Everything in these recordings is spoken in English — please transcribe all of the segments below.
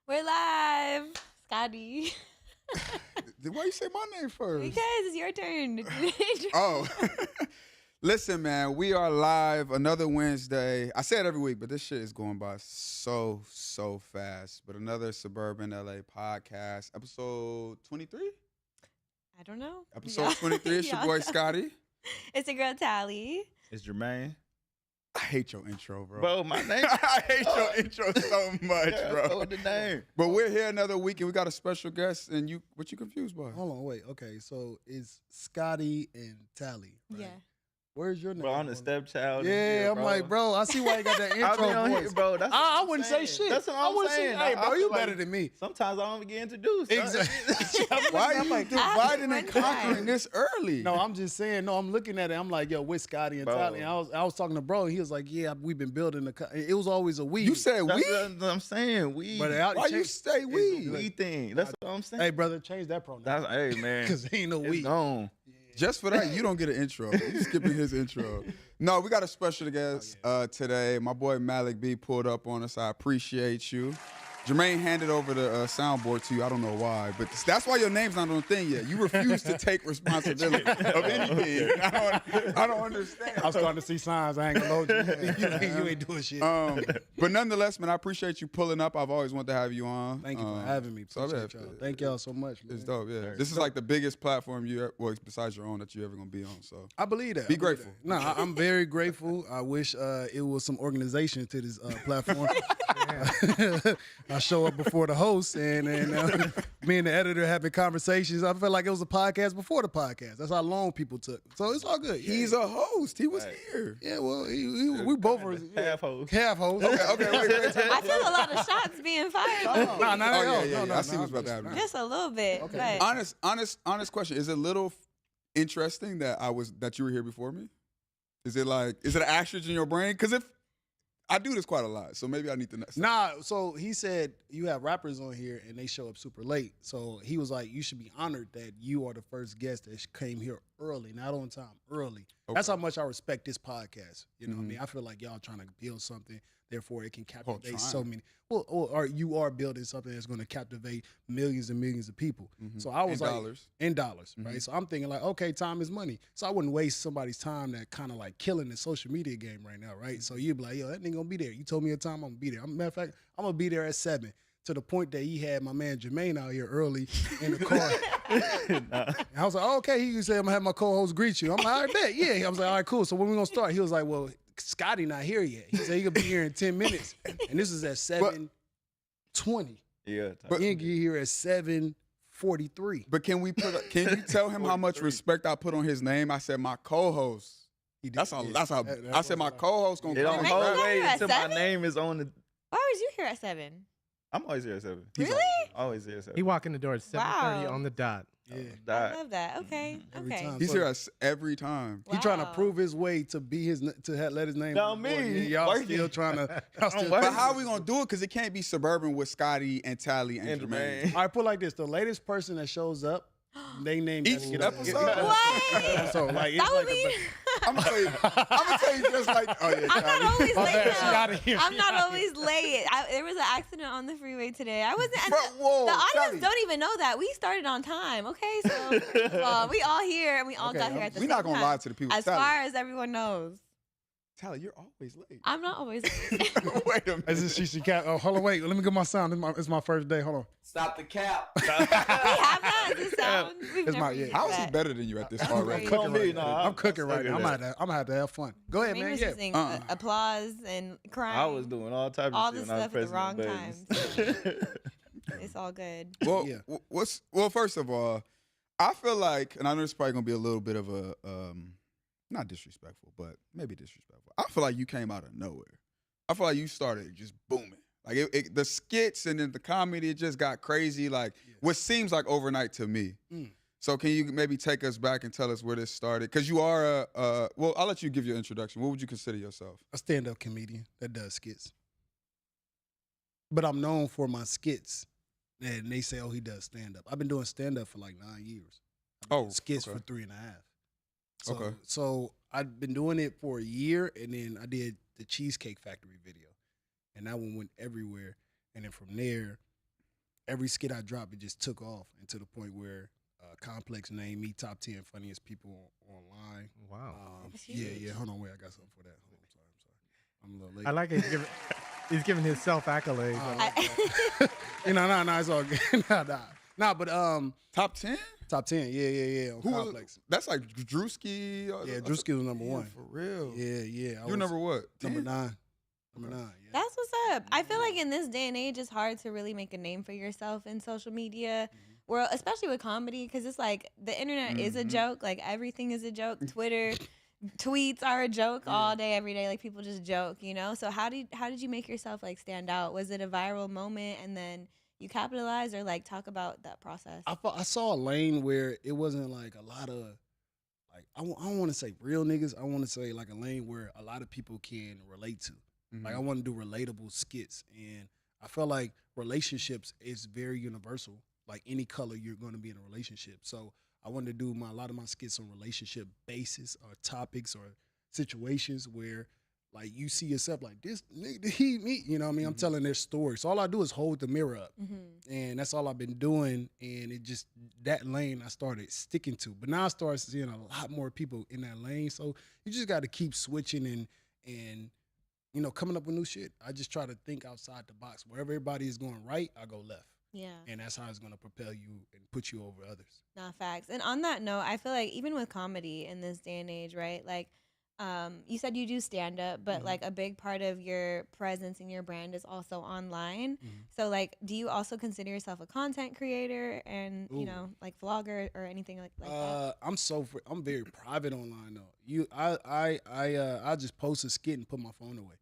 We're live, Scotty. Why you say my name first? Because it's your turn. Oh, listen, man, we are live another Wednesday. I say it every week, but this shit is going by so fast. But another SBRBNLA podcast, episode 23? I don't know. Episode 23. It's your boy, Scotty. It's your girl, Tally. It's Jermaine. I hate your intro, bro. Bro, my name. I hate your intro so much, bro. The name. But we're here another week, and we got a special guest, and what you confused by? Hold on, wait. Okay, so it's Scotty and Tally, right? Yeah. Where's your name? Bro, I'm the stepchild. Yeah, I'm like, bro, I see why you got that I be intro on voice. here, bro. That's what I I'm wouldn't saying. say shit. That's what I I'm wouldn't saying. Say, hey, I bro, feel you like better than me. Sometimes I don't get introduced. Exactly. Why are you dividing and one conquering time. this early? No, I'm just saying. No, I'm looking at it. I'm like, yo, with Scotty and Bro. Tally. And I was talking to bro. And he was like, yeah, we've been building it was always a we. You said we? That's what I'm saying. We. But Why you say we? We thing. That's what I'm saying. Hey, brother, change that pronoun. Hey, man. Because ain't no It's we. gone. Just for that, you don't get an intro. You skipping his intro. No, we got a special guest today. My boy Malik B pulled up on us. I appreciate you. Jermaine handed over the soundboard to you. I don't know why, but that's why your name's not on the thing yet. You refuse to take responsibility of anything. I don't understand. I'm starting to see signs. I ain't gonna hold you. You ain't doing shit. But nonetheless, man, I appreciate you pulling up. I've always wanted to have you on. Thank you for having me. So Appreciate y'all. Thank y'all so much, man. It's dope, yeah. This is like the biggest platform besides your own that you're ever gonna be on. So I believe that. Be grateful. No, I'm very grateful. I wish it was some organization to this platform. I show up before the host and me and the editor having conversations. I felt like it was a podcast before the podcast. That's how long people took. So it's all good. Yeah. he's a host. He was here. Yeah, well, we both were Half host. half host. Okay, wait. I feel a lot of shots being fired. No, I see what's about to happen. Just a little bit. Okay. But Honest question. Is it a little interesting that you were here before me? Is it an asterisk in your brain? Because if I do this quite a lot, so maybe I need to know. Nah, so he said you have rappers on here and they show up super late. So he was like, you should be honored that you are the first guest that came here early, not on time, early. Okay. That's how much I respect this podcast. You know what I mean? I feel like y'all trying to build something, therefore it can captivate so many. Well, or you are building something that's going to captivate millions and millions of people. So I was in dollars, right? So I'm thinking like, okay, time is money. So I wouldn't waste somebody's time that kind of like killing the social media game right now, right? So you'd be like, yo, that nigga gonna be there. You told me a time, I'm gonna be there. Matter of fact, I'm gonna be there at 7. To the point that he had my man Jermaine out here early in the car. And I was like, oh, okay. He said, I'm gonna have my co-host greet you. I'm like, all right, bet. Yeah. I was like, all right, cool. So when we gonna start? He was like, well, Scotty not here yet. He said he could be here in 10 minutes. And this is at 7:20. Yeah. He didn't get here at 7:43. But can you tell him how much respect I put on his name? I said my co-host. That's how. I said my co-host gonna It come. don't Wait, hold was wait you at until my 7? name is on the. why was you here at 7? I'm always here at 7. Really? Always here at 7. He walk in the door at 7:30 Wow. on the dot. Yeah. I love that. Okay. Every Okay. time. He's here every time. He trying to Wow. prove his way to be let his name. Not on the board. me. Y'all Working. still trying to. Y'all still But how are we gonna do it? Because it can't be Suburban with Scotty and Tally and Jermaine. All right, put it like this: the latest person that shows up, they name Each episode? What? So like, it's That would like be. I'm gonna tell you just like, oh yeah, I'm not Tally. always late. bad, she though. outta here. I'm not always late. There was an accident on the freeway today. I wasn't. And Bro, whoa, the audience Tally. don't even know that we started on time. Okay, so we all here and we all got here at the We're same not gonna time. lie to the people. As Tally, far as everyone knows, Tally, you're always late. I'm not always late. Wait a minute. This is she cat. Oh, hold on, wait. Let me get my sound. It's my first day. Hold on. Stop the cap. we have that as a sound. We've It's my- never used yeah. How is he that. better than you at this That's already? great. Don't be, no, I'm cooking I'm right now. sucking I'm gonna have to have fun. Go ahead, We man. was Yeah. using applause and crying. I was doing all types all of this shit when I stuff was at the wrong pressing times. buttons. It's all good. Well, Yeah. well, first of all, I feel like, and I know it's probably gonna be a little bit of a not disrespectful, but maybe disrespectful. I feel like you came out of nowhere. I feel like you started just booming. Like the skits and then the comedy, it just got crazy. Like what seems like overnight to me. So can you maybe take us back and tell us where this started? Because you are well, I'll let you give your introduction. What would you consider yourself? A stand-up comedian that does skits. But I'm known for my skits. And they say, oh, he does stand-up. I've been doing stand-up for like 9 years. Skits okay. for 3.5. So, Okay. So I've been doing it for a year, and then I did the Cheesecake Factory video. And that one went everywhere. And then from there, every skit I dropped, it just took off, and to the point where Complex named me top 10 funniest people online. Wow. Yeah. Hold on, wait, I got something for that. Hold on, I'm sorry. I'm a little late. I like it. He's giving his self accolades. No, it's all good. Nah, but Top 10? top 10, yeah. On Who was, Complex. that's like Drewski. Yeah, Drewski was number one. For real. Yeah. You number what? Number 10? 9. Number 9. Yeah. That's what's up. I feel like in this day and age, it's hard to really make a name for yourself in social media, world, especially with comedy, because it's like the internet is a joke. Like everything is a joke. Twitter, tweets are a joke all day, every day. Like people just joke, you know. So how did you make yourself like stand out? Was it a viral moment and then you capitalized, or like talk about that process? I saw a lane where it wasn't like a lot of like I don't want to say real niggas. I want to say like a lane where a lot of people can relate to. Like I want to do relatable skits, and I felt like relationships is very universal. Like any color, you're going to be in a relationship. So I wanted to do a lot of my skits on relationship basis or topics or situations where like you see yourself like this nigga, he, me, you know what I mean? I'm telling their story. So all I do is hold the mirror up. And that's all I've been doing. And it just, that lane I started sticking to. But now I started seeing a lot more people in that lane. So you just got to keep switching and you know, coming up with new shit. I just try to think outside the box. Wherever everybody is going right, I go left. Yeah. And that's how it's going to propel you and put you over others. Nah, facts. And on that note, I feel like even with comedy in this day and age, right? Like, you said you do stand up, but like a big part of your presence and your brand is also online. So like, do you also consider yourself a content creator and you know, like vlogger or anything like that? I'm very private online though. I just post a skit and put my phone away.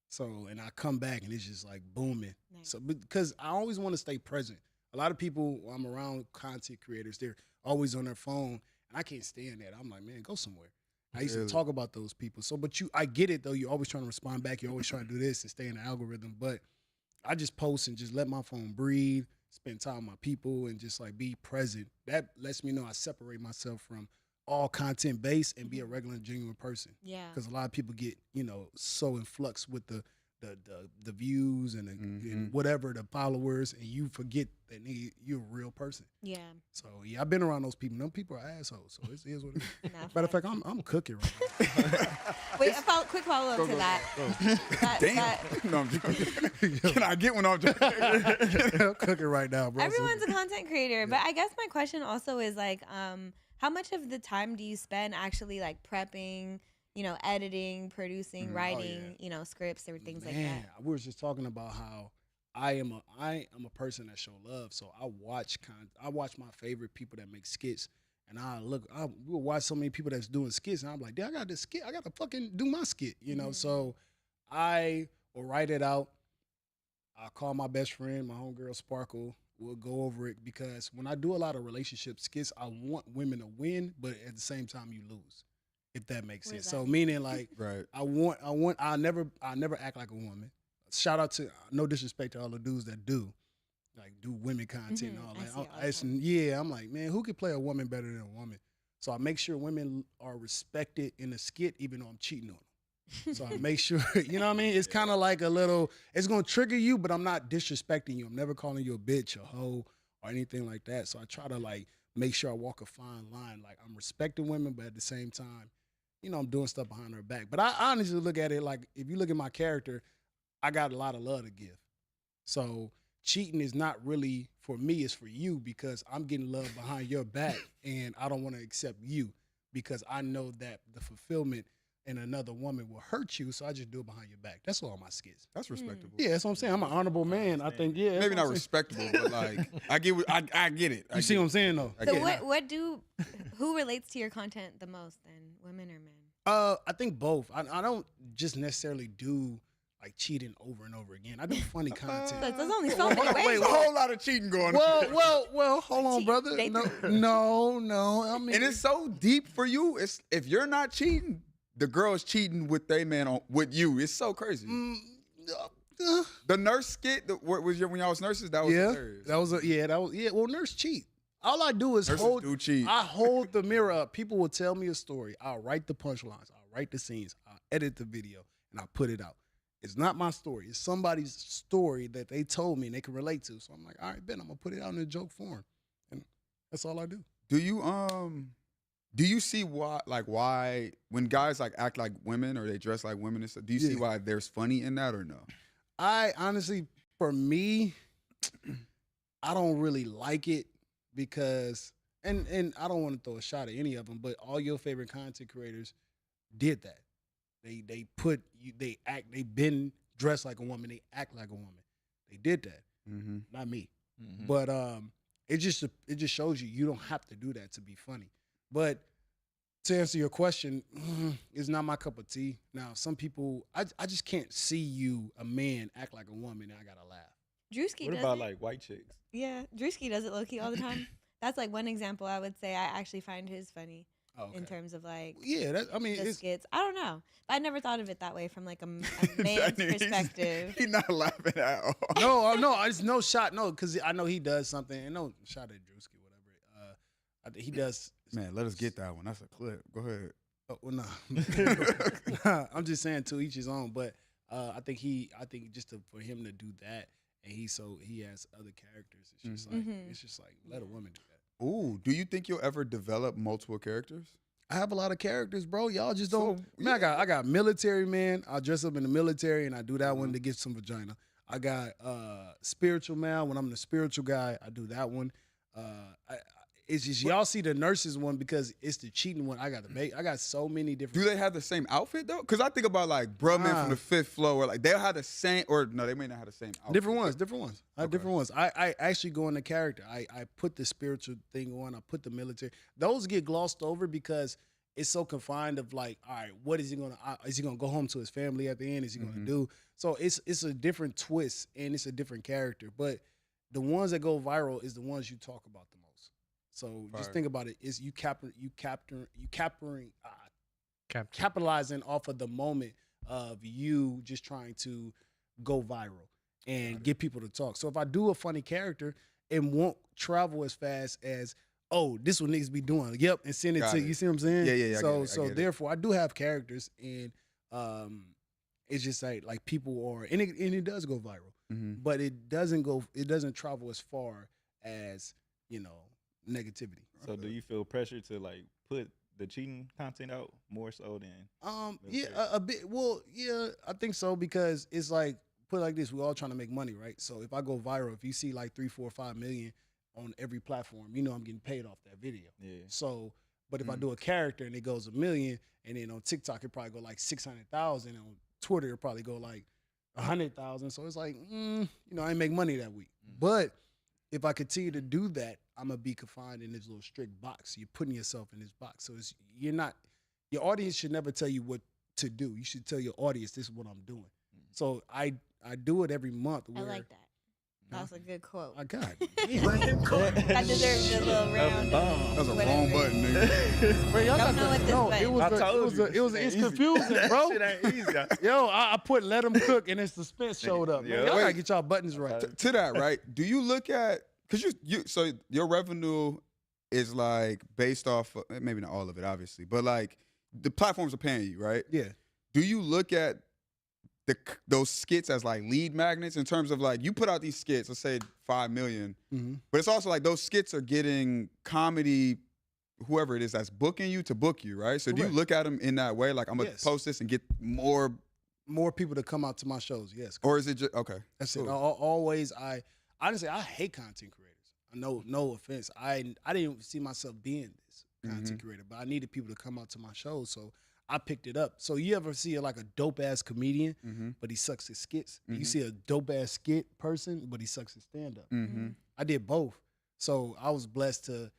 So and I come back and it's just like booming. Nice. So because I always want to stay present. A lot of people I'm around content creators, they're always on their phone, and I can't stand that. I'm like, man, go somewhere. I used to talk about those people. So, but I get it though. You're always trying to respond back. You're always trying to do this and stay in the algorithm. But I just post and just let my phone breathe, spend time with my people, and just like be present. That lets me know I separate myself from all content based and be a regular and genuine person. Yeah. Because a lot of people get, you know, so in flux with the views and, and whatever, the followers, and you forget that you're a real person. Yeah. So yeah, I've been around those people. Them people are assholes. So it is what it is. Matter of fact, I'm cooking right now. Wait, quick follow up to that. Damn. No, I'm joking. Can I get one off? I'm cooking right now, bro. Everyone's a content creator, but I guess my question also is like, how much of the time do you spend actually like prepping, you know, editing, producing, writing, you know, scripts or things like that? We were just talking about how I am a person that show love. So I watch my favorite people that make skits, and we'll watch so many people that's doing skits, and I'm like, I got this skit, I got to fucking do my skit, you know. So I will write it out. I'll call my best friend, my homegirl Sparkle. We'll go over it, because when I do a lot of relationship skits, I want women to win, but at the same time you lose, if that makes sense. So meaning like, right. I never act like a woman. Shout out to, no disrespect to all the dudes that do women content and all that. I'm like, man, who could play a woman better than a woman? So I make sure women are respected in the skit, even though I'm cheating on them. So I make sure, you know what I mean? It's kind of like a little, it's going to trigger you, but I'm not disrespecting you. I'm never calling you a bitch, a hoe, or anything like that. So I try to like make sure I walk a fine line. Like I'm respecting women, but at the same time, you know, I'm doing stuff behind her back. But I honestly look at it like, if you look at my character, I got a lot of love to give. So cheating is not really for me, it's for you, because I'm getting love behind your back, and I don't want to accept you because I know that the fulfillment in another woman will hurt you, so I just do it behind your back. That's all my skits. That's respectable. Yeah, that's what I'm saying. I'm an honorable man. I think, yeah. Maybe not respectable, but like, I get it. You see what I'm saying, though? So who relates to your content the most then, women or men? I think both. I don't just necessarily do like cheating over and over again. I do funny content. There's only so many ways. Wait, a whole lot of cheating going on. Well, hold on, brother. No. I mean, and it's so deep for you. It's if you're not cheating, the girl's cheating with their man with you. It's so crazy. The nurse skit, when y'all was nurses, that was hilarious. Well, nurse cheat. All I do is hold the mirror up. People will tell me a story. I'll write the punchlines. I'll write the scenes. I'll edit the video, and I'll put it out. It's not my story. It's somebody's story that they told me and they can relate to. So I'm like, all right, Ben, I'm gonna put it out in a joke form, and that's all I do. Do you see why when guys like act like women or they dress like women and stuff, do you see why there's funny in that or no? I honestly, for me, I don't really like it because, and I don't want to throw a shot at any of them, but all your favorite content creators did that. They put you, they been dressed like a woman, they act like a woman. They did that. Mm-hmm. Not me. Mm-hmm. But it just shows you don't have to do that to be funny. But to answer your question, it's not my cup of tea. Now, some people, I just can't see you, a man, act like a woman, and I gotta laugh. Drewski What does about it. like white chicks? Yeah, Drewski does it low key all the time. That's like one example I would say I actually find his funny in terms of like it's skits. I don't know, but I never thought of it that way from like a man's perspective. He's not laughing at all. No, it's no shot. No, because I know he does something. And no shot at Drewski, whatever. He does. Man, let us get that one. That's a clip. Go ahead. Oh, well, no. I'm just saying to each his own. But I think just for him to do that, and he has other characters. It's just like let a woman do that. Ooh, do you think you'll ever develop multiple characters? I have a lot of characters, bro. Y'all just don't. Man, I got military man. I dress up in the military and I do that one to get some vagina. I got spiritual man. When I'm the spiritual guy, I do that one. It's just y'all see the nurses one because it's the cheating one. I got so many different. Do they have the same outfit though? Because I think about like man from the fifth floor, like they'll have the same, or no, they may not have the same outfit. Different ones. I have different ones. I actually go into character. I put the spiritual thing on. I put the military. Those get glossed over because it's so confined of like, all right, what is he gonna go home to his family at the end? Is he gonna do? So it's a different twist and it's a different character. But the ones that go viral is the ones you talk about the most. So just think about it: is you capitalizing off of the moment of you just trying to go viral and get people to talk. So if I do a funny character, it won't travel as fast as this what niggas be doing. Yep, and send it to you. See what I'm saying? Yeah. So therefore, I do have characters, and it's just like people are, and it does go viral, but it doesn't travel as far as negativity. So do you feel pressure to like put the cheating content out more so than a bit. Well, yeah, I think so because it's like put it like this: we're all trying to make money, right? So if I go viral, if you see like 3, 4, 5 million on every platform, I'm getting paid off that video. Yeah. So, but if I do a character and it goes 1 million, and then on TikTok it probably go like 600,000, on Twitter it probably go like 100,000. So it's like, I ain't make money that week. But if I continue to do that, I'm gonna be confined in this little strict box. You're putting yourself in this box. So your audience should never tell you what to do. You should tell your audience this is what I'm doing. So I do it every month. I like that. That's a good quote. I got That deserves a little round. That's a wrong button, nigga. Bro, y'all don't know what this button. It's confusing, bro. Shit ain't easy. Yo, I put let them cook and then suspense showed up. Yeah. Man. Y'all gotta get y'all buttons right. To that, right? Do you look at because so your revenue is like based off of, maybe not all of it, obviously, but like the platforms are paying you, right? Yeah. Do you look at those skits as like lead magnets in terms of like you put out these skits, let's say 5 million, but it's also like those skits are getting comedy, whoever it is that's booking you to book you, right? So do you look at them in that way? Like I'm gonna post this and get more people to come out to my shows. Yes. Or is it just okay? That's cool. It. Always, honestly, I hate content creators. No offense. I didn't see myself being this content creator, but I needed people to come out to my shows, so I picked it up. So you ever see like a dope ass comedian, but he sucks his skits? You see a dope ass skit person, but he sucks his stand up. I did both. So I was blessed to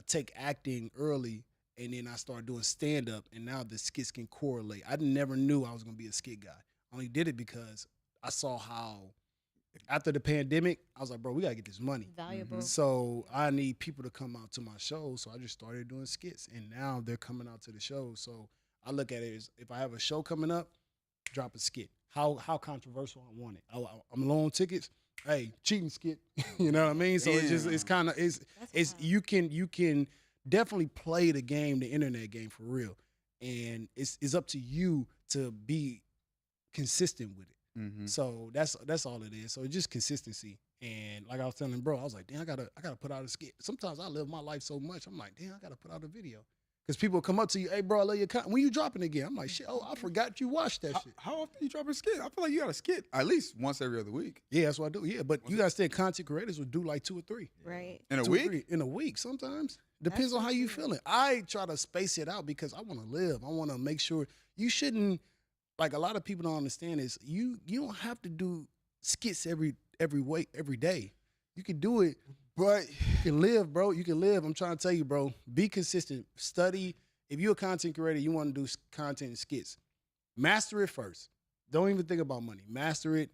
take acting early, and then I started doing stand up, and now the skits can correlate. I never knew I was gonna be a skit guy. I only did it because I saw how after the pandemic, I was like, bro, we gotta get this money. Valuable. So I need people to come out to my shows. So I just started doing skits, and now they're coming out to the shows. So I look at it as if I have a show coming up, drop a skit. How controversial I want it. I'm low on tickets. Hey, cheating skit. You know what I mean? So it's kind of you can definitely play the game, the internet game for real, and it's up to you to be consistent with it. So that's all it is. So it's just consistency. And like I was telling bro, I was like, damn, I gotta put out a skit. Sometimes I live my life so much, I'm like, damn, I gotta put out a video. Because people come up to you, hey bro, I love your content. When you dropping again? I'm like, shit, oh, I forgot you watched that shit. How often you drop a skit? I feel like you got a skit at least once every other week. Yeah, that's what I do. Yeah, but you gotta say content creators would do like 2 or 3. Right. In a week? In a week, sometimes. Depends on how you feeling. I try to space it out because I want to live. I want to make sure you shouldn't, like a lot of people don't understand is you don't have to do skits every day. You can do it, but you can live, bro. You can live. I'm trying to tell you, bro, be consistent. Study. If you're a content creator, you want to do content and skits. Master it first. Don't even think about money. Master it.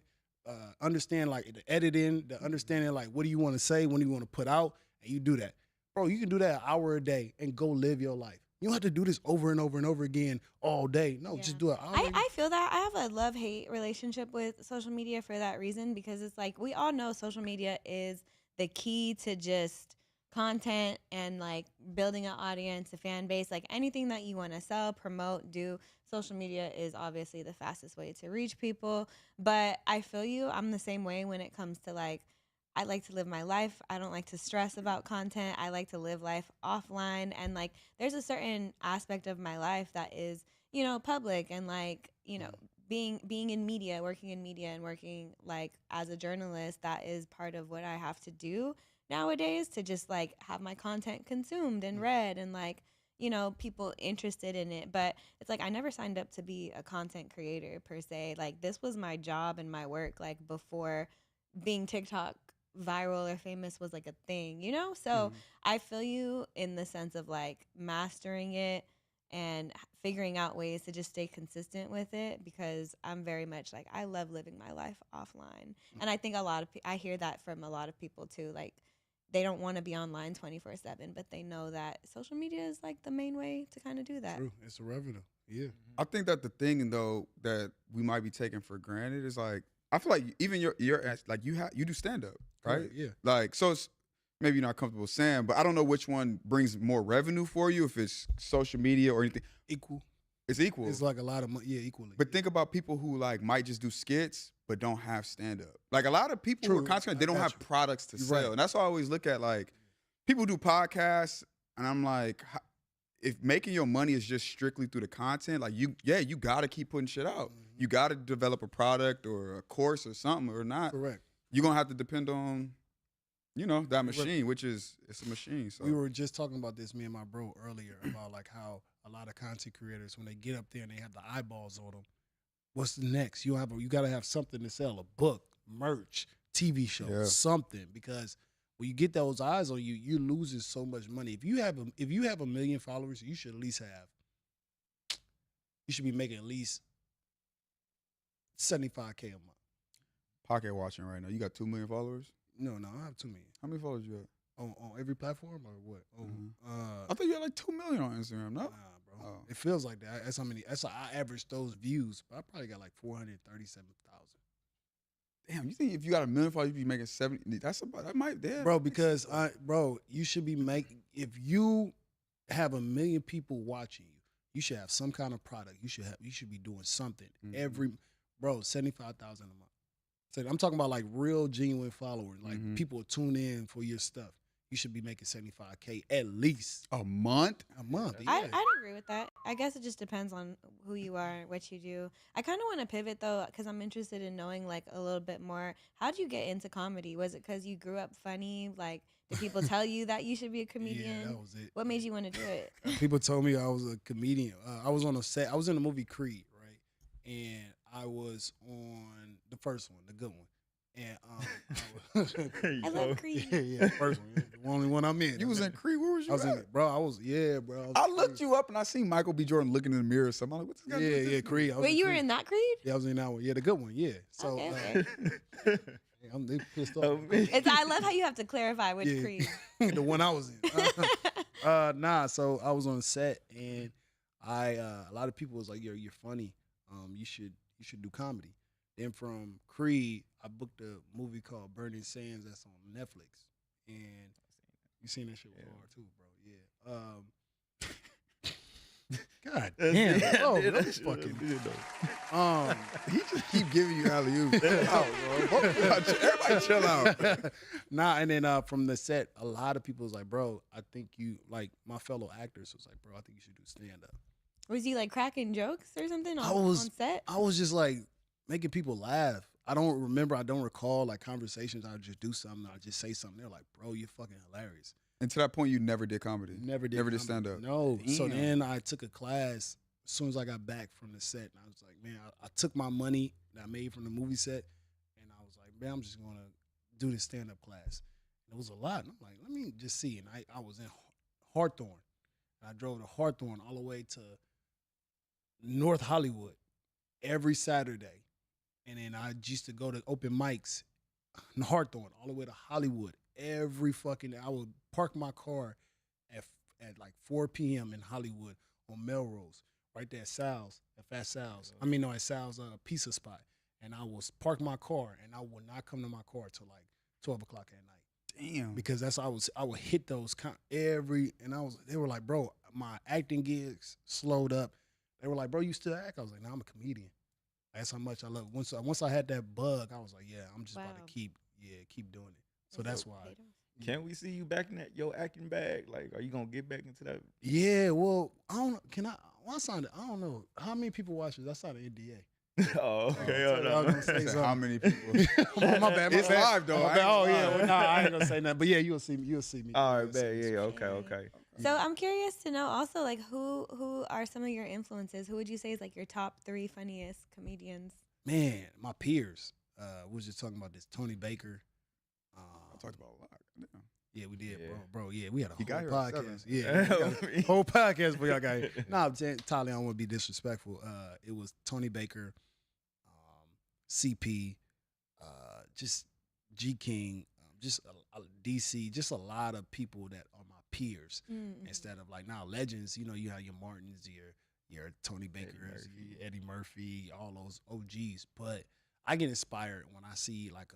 Understand like the editing, the understanding like what do you want to say, when do you want to put out, and you do that. Bro, you can do that an hour a day and go live your life. You don't have to do this over and over and over again all day. No, just do it. I feel that. I have a love-hate relationship with social media for that reason, because it's like we all know social media is the key to just content and like building an audience, a fan base, like anything that you want to sell, promote, do. Social media is obviously the fastest way to reach people. But I feel you. I'm the same way when it comes to like, I like to live my life. I don't like to stress about content. I like to live life offline. And like, there's a certain aspect of my life that is, you know, public and like, you know, being in media, working in media and working like as a journalist, that is part of what I have to do nowadays to just like have my content consumed and read and like, you know, people interested in it. But it's like, I never signed up to be a content creator per se. Like this was my job and my work, like before being TikTok viral or famous was like a thing, you know? So I feel you in the sense of like mastering it and figuring out ways to just stay consistent with it, because I'm very much like, I love living my life offline. And I think I hear that from a lot of people too. Like they don't want to be online 24/7, but they know that social media is like the main way to kind of do that. True. It's a revenue. Yeah. I think that the thing though that we might be taking for granted is like, I feel like even your like you do stand up, right? Yeah. Like, so it's maybe you're not comfortable saying, but I don't know which one brings more revenue for you, if it's social media or anything. Equal. It's equal. It's like a lot of money. Yeah, equally. But think about people who like might just do skits but don't have stand up. Like a lot of people who are content, they don't have products to sell. Right. And that's why I always look at like people do podcasts, and I'm like, if making your money is just strictly through the content, like you got to keep putting shit out. You got to develop a product or a course or something, or not. Correct. You're going to have to depend on, you know, that machine, which is, it's a machine. So we were just talking about this, me and my bro, earlier, about like how a lot of content creators, when they get up there and they have the eyeballs on them, what's the next? You got to have something to sell, a book, merch, TV show, something, because when you get those eyes on you, you're losing so much money. If you have a million followers, you should be making at least $75K a month. Pocket watching right now. You got 2 million followers? No, I have 2 million. How many followers you got? On every platform or what? I thought you had like 2 million on Instagram, no? Nah, bro. Oh. It feels like that. That's how many. That's how I average those views. But I probably got like 437,000. Damn, you think if you got 1 million followers, you'd be making 70? That's about, that might, yeah. Bro, because you should be making, if you have 1 million people watching you, you should have some kind of product. You should be doing something bro, 75,000 a month. So I'm talking about like real genuine followers, like people tune in for your stuff. You should be making 75K at least a month. Yeah. I'd agree with that. I guess it just depends on who you are and what you do. I kind of want to pivot though, because I'm interested in knowing like a little bit more. How'd you get into comedy? Was it because you grew up funny? Like, did people tell you that you should be a comedian? Yeah, that was it. What made you want to do it? People told me I was a comedian. I was on a set. I was in the movie Creed, right? And I was on the first one, the good one. And I love Creed. Yeah, first one, the only one I'm in. You was in Creed. Where was you? I looked you up and I seen Michael B. Jordan looking in the mirror. So I'm like, what's this guy doing? Yeah, Creed. Wait, you were in that Creed? Yeah, I was in that one. Yeah, the good one. Yeah. So okay. I'm pissed off. I love how you have to clarify which Creed. The one I was in. So I was on set, and a lot of people was like, "You're funny. You should do comedy." Then from Creed, I booked a movie called Burning Sands that's on Netflix, and you seen that shit before too, bro. Yeah. God damn. Oh, Yeah, that's fucking. He just keep giving you alley-oops. Chill out, bro. Everybody chill out. Nah, and then from the set, a lot of people was like, bro, I think you, like, my fellow actors was like, bro, I think you should do stand-up. Was he like cracking jokes or something on, on set? I was just like making people laugh. I don't recall like conversations. I would just do something. I would just say something. They're like, bro, you're fucking hilarious. And to that point, you never did comedy. Never did stand up. No. Damn. So then I took a class as soon as I got back from the set. And I was like, man, I took my money that I made from the movie set. And I was like, man, I'm just going to do this stand-up class. And it was a lot. And I'm like, let me just see. And I was in Hawthorne. And I drove to Hawthorne all the way to North Hollywood every Saturday. And then I used to go to open mics in Hawthorne all the way to Hollywood every fucking day. I would park my car at like 4 p.m. in Hollywood on Melrose, right there at Sal's, at Fat Sal's. I mean, no, at Sal's pizza spot. And I was park my car, and I would not come to my car till like 12 o'clock at night. Damn. Because that's I would hit those they were like, bro, my acting gigs slowed up. They were like, bro, you still act? I was like, nah, I'm a comedian. That's how much I love it. Once I had that bug, I was like, yeah, I'm just about to keep doing it. So that's why. Can we see you back in your acting bag? Like, are you gonna get back into that? Yeah, well, I don't know. I signed it. I don't know. How many people watch this? I signed an NDA. Oh, okay. I was gonna say something. How many people? my bad. It's live, though. Oh, yeah. Well, nah, I ain't gonna say nothing. But yeah, you'll see me. All right, man. Yeah, okay. So I'm curious to know also, like, who are some of your influences? Who would you say is like your top 3 funniest comedians? Man, my peers. We was just talking about this. Tony Baker. I talked about a lot. Yeah, we did, Yeah. bro. Yeah, we had a He got whole here at podcast. 7. Yeah, we got a whole podcast for y'all guys. Nah, I'm saying, Tyler, I don't want to be disrespectful. It was Tony Baker, CP, just G King, just DC, just a lot of people that are my peers. Mm-hmm. Instead of like now legends, you have your Martins, your Tony Bakers, Eddie Murphy, all those OGs. But I get inspired when I see like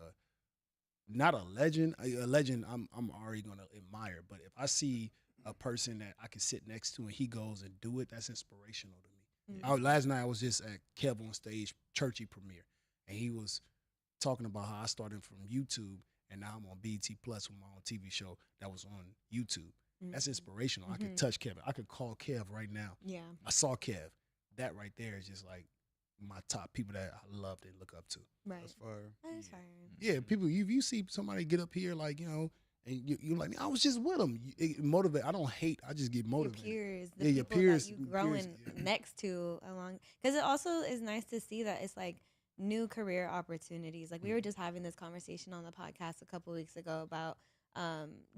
not a legend. A legend I'm already gonna admire. But if I see a person that I can sit next to and he goes and do it, that's inspirational to me. Mm-hmm. Last night I was just at Kev on stage Churchy premiere, and he was talking about how I started from YouTube and now I'm on BET Plus with my own TV show that was on YouTube. Mm-hmm. That's inspirational. I could touch Kev. I could call Kev right now. Yeah. I saw Kev. That right there is just like my top people that I love and look up to. Right. That's fire. That's fire. Yeah, people, you see somebody get up here like, and you're like, I was just with them. It motivate. I don't hate. I just get motivated. Your peers. Your people peers. that you growing next to along. Because it also is nice to see that it's like new career opportunities. Like we were just having this conversation on the podcast a couple weeks ago about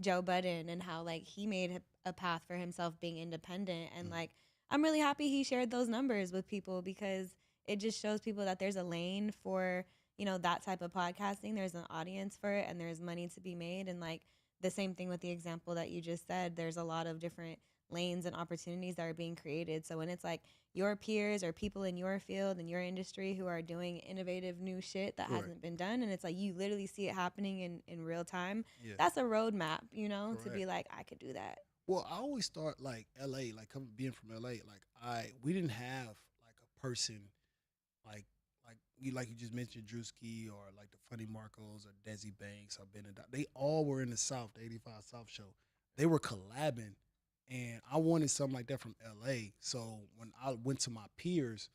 Joe Budden and how like he made a path for himself being independent. And like, I'm really happy he shared those numbers with people because it just shows people that there's a lane for, that type of podcasting. There's an audience for it and there's money to be made. And like the same thing with the example that you just said, there's a lot of different lanes and opportunities that are being created. So when it's like your peers or people in your field and your industry who are doing innovative new shit that hasn't been done, and it's like you literally see it happening in real time, that's a roadmap, to be like, I could do that. Well, I always thought like LA, like being from LA, like we didn't have like a person like you just mentioned Drewski or like the Funny Marcos or Desi Banks or Benedict. They all were in the South, the 85 South show. They were collabing, and I wanted something like that from LA. So when I went to my peers,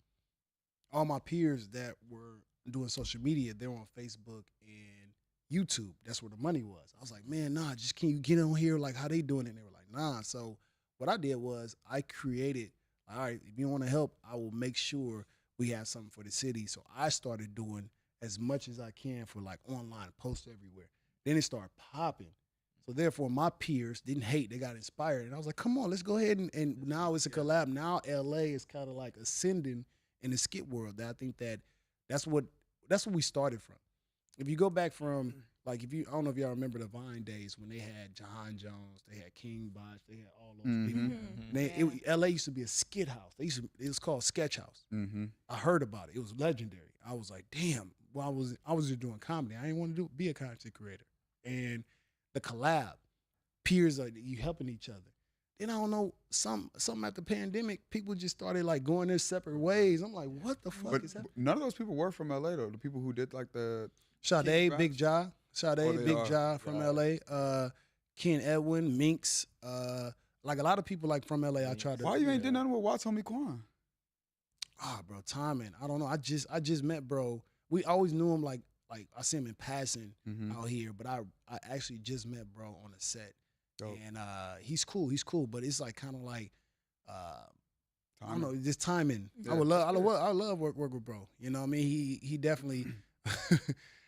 all my peers that were doing social media, they were on Facebook and YouTube. That's where the money was. I was like, man, nah, just can you get on here like how they doing it? And they were like, nah. So what I did was I created, all right, if you want to help, I will make sure we have something for the city. So I started doing as much as I can for like online, post everywhere. Then it started popping. So therefore my peers didn't hate, they got inspired. And I was like, come on, let's go ahead and now it's a collab. Now LA is kind of like ascending in the skit world. I think that's what we started from. If you go back from, like, I don't know if y'all remember the Vine days when they had Jahan Jones, they had King Bosh, they had all those people. LA used to be a skit house. It was called Sketch House. Mm-hmm. I heard about it. It was legendary. I was like, damn. Well, I was just doing comedy. I didn't want to be a content creator. And the collab, peers are you helping each other. then I don't know, something after the pandemic, people just started like going their separate ways. I'm like, what the fuck But is that? none of those people were from LA though. The people who did like the Sade, Big drops? Ja, Oh, Sade, they Big are. Ja from LA. Ken Edwin, Minx, like a lot of people like from LA. I tried to. Why you ain't did nothing with Watomi Kwan? Bro, timing. I don't know. I just met bro. We always knew him like I see him in passing out here, but I actually just met bro on a set. Dope. And he's cool. But it's like kind of like I don't know, just timing. Yeah, I love work with bro. You know what I mean? He definitely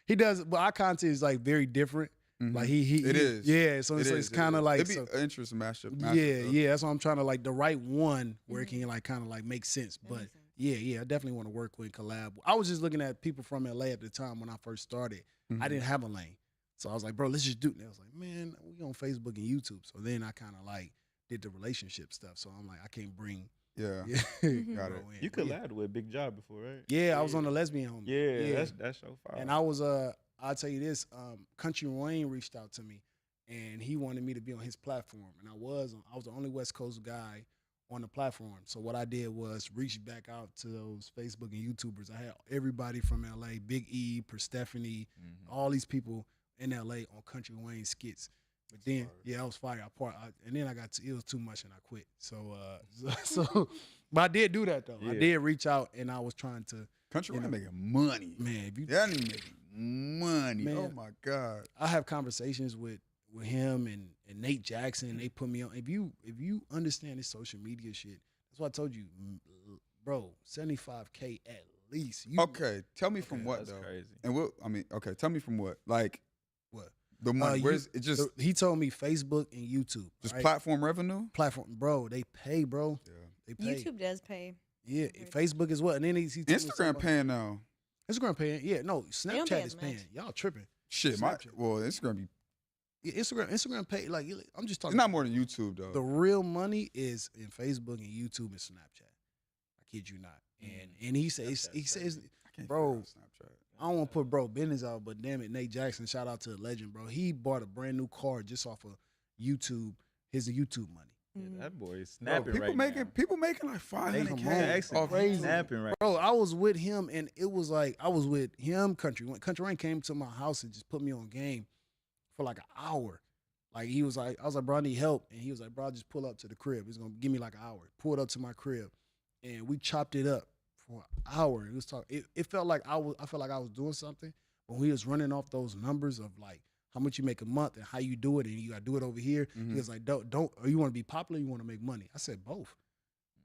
he does, but our content is like very different. Like it is. Yeah, so it's kind of like it'd be an interesting mashup. Yeah, that's what I'm trying to like the right one where it can like kind of like make sense. But yeah, I definitely want to work with collab. I was just looking at people from LA at the time when I first started. I didn't have a lane. So I was like, bro, let's just do it. And I was like, man, we on Facebook and YouTube. So then I kind of like did the relationship stuff. So I'm like, I can't bring. Yeah. Got it. You collabed with Big Job before, right? Yeah, I was on the Lesbian Homie. Yeah, that's so fire. And I was I'll tell you this, Country Wayne reached out to me and he wanted me to be on his platform. And I was the only West Coast guy on the platform. So what I did was reach back out to those Facebook and YouTubers. I had everybody from LA, Big E, Perstephanie, all these people in LA on Country Wayne skits. But then, I was fired. And then it was too much and I quit. So, but I did do that though. I did reach out and I was trying to. Country Wayne making money. Man, that ain't making money. Man, oh my God. I have conversations with him and Nate Jackson. They put me on. If you understand this social media shit, that's why I told you, bro, 75K at least. Okay, tell me from what though? Crazy. And tell me from what? Like what? The money. Where's it just? He told me Facebook and YouTube. Just right? platform revenue. Platform, bro. They pay, bro. Yeah. They pay. YouTube does pay. Yeah, Facebook is what, and then he told Instagram paying now. Instagram paying. Yeah, no, Snapchat is paying. Y'all tripping. Shit, Instagram be. Yeah, Instagram pay like I'm just talking. It's not more than YouTube though. The real money is in Facebook and YouTube and Snapchat. I kid you not. And he says bro, I don't want to put bro business out, but damn it, Nate Jackson, shout out to the legend, bro. He bought a brand new car just off of YouTube, his YouTube money. Yeah, that boy is snapping People making like $500K off crazy. Snapping right. Bro, I was with him and it was like I was with him. Country Wayne came to my house and just put me on game for like an hour. Like I was like, bro, I need help, and he was like, bro, I'll just pull up to the crib. It's gonna give me like an hour. Pulled up to my crib, and we chopped it up for an hour. It was talking. It felt like I felt like I was doing something, but he was running off those numbers of like how much you make a month and how you do it, and you gotta do it over here. He was like, don't, or you want to be popular, or you want to make money. I said both.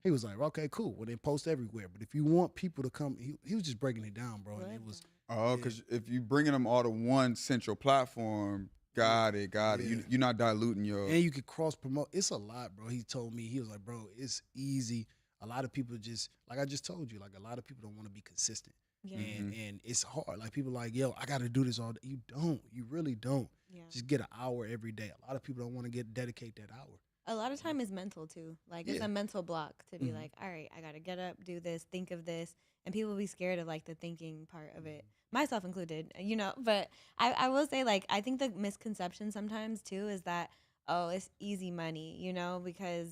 He was like, okay, cool. Well, then post everywhere. But if you want people to come, he was just breaking it down, bro. And it was because if you bringing them all to one central platform. Got it. Yeah. You're not diluting your. And you could cross promote. It's a lot, bro. He told me, he was like, bro, it's easy. A lot of people just, like I just told you, like a lot of people don't want to be consistent. Yeah. And it's hard. Like people like, yo, I got to do this all day. You don't. You really don't. Yeah. Just get an hour every day. A lot of people don't want to dedicate that hour. A lot of time is mental too. Like it's a mental block to be like, all right, I got to get up, do this, think of this. And people be scared of like the thinking part of it. Myself included, you know, but I will say like, I think the misconception sometimes too is that, oh, it's easy money, you know, because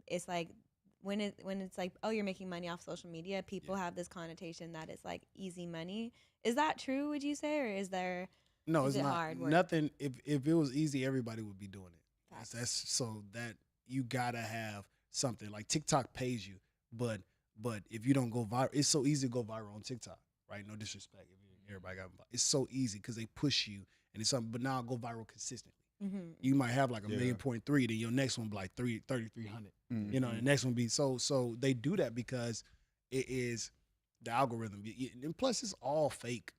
it's like when it's like, oh, you're making money off social media, people have this connotation that it's like easy money. Is that true, would you say? Or is there, no, it's it not. Hard work? Nothing. If it was easy, everybody would be doing it. That's so that you gotta have something like TikTok pays you, but if you don't go viral, it's so easy to go viral on TikTok, right? No disrespect. Everybody got it's so easy because they push you and it's something. But now go viral consistently. You might have like a 1.3 million, then your next one be like 3,300. You know, the next one be so they do that because it is the algorithm, and plus it's all fake.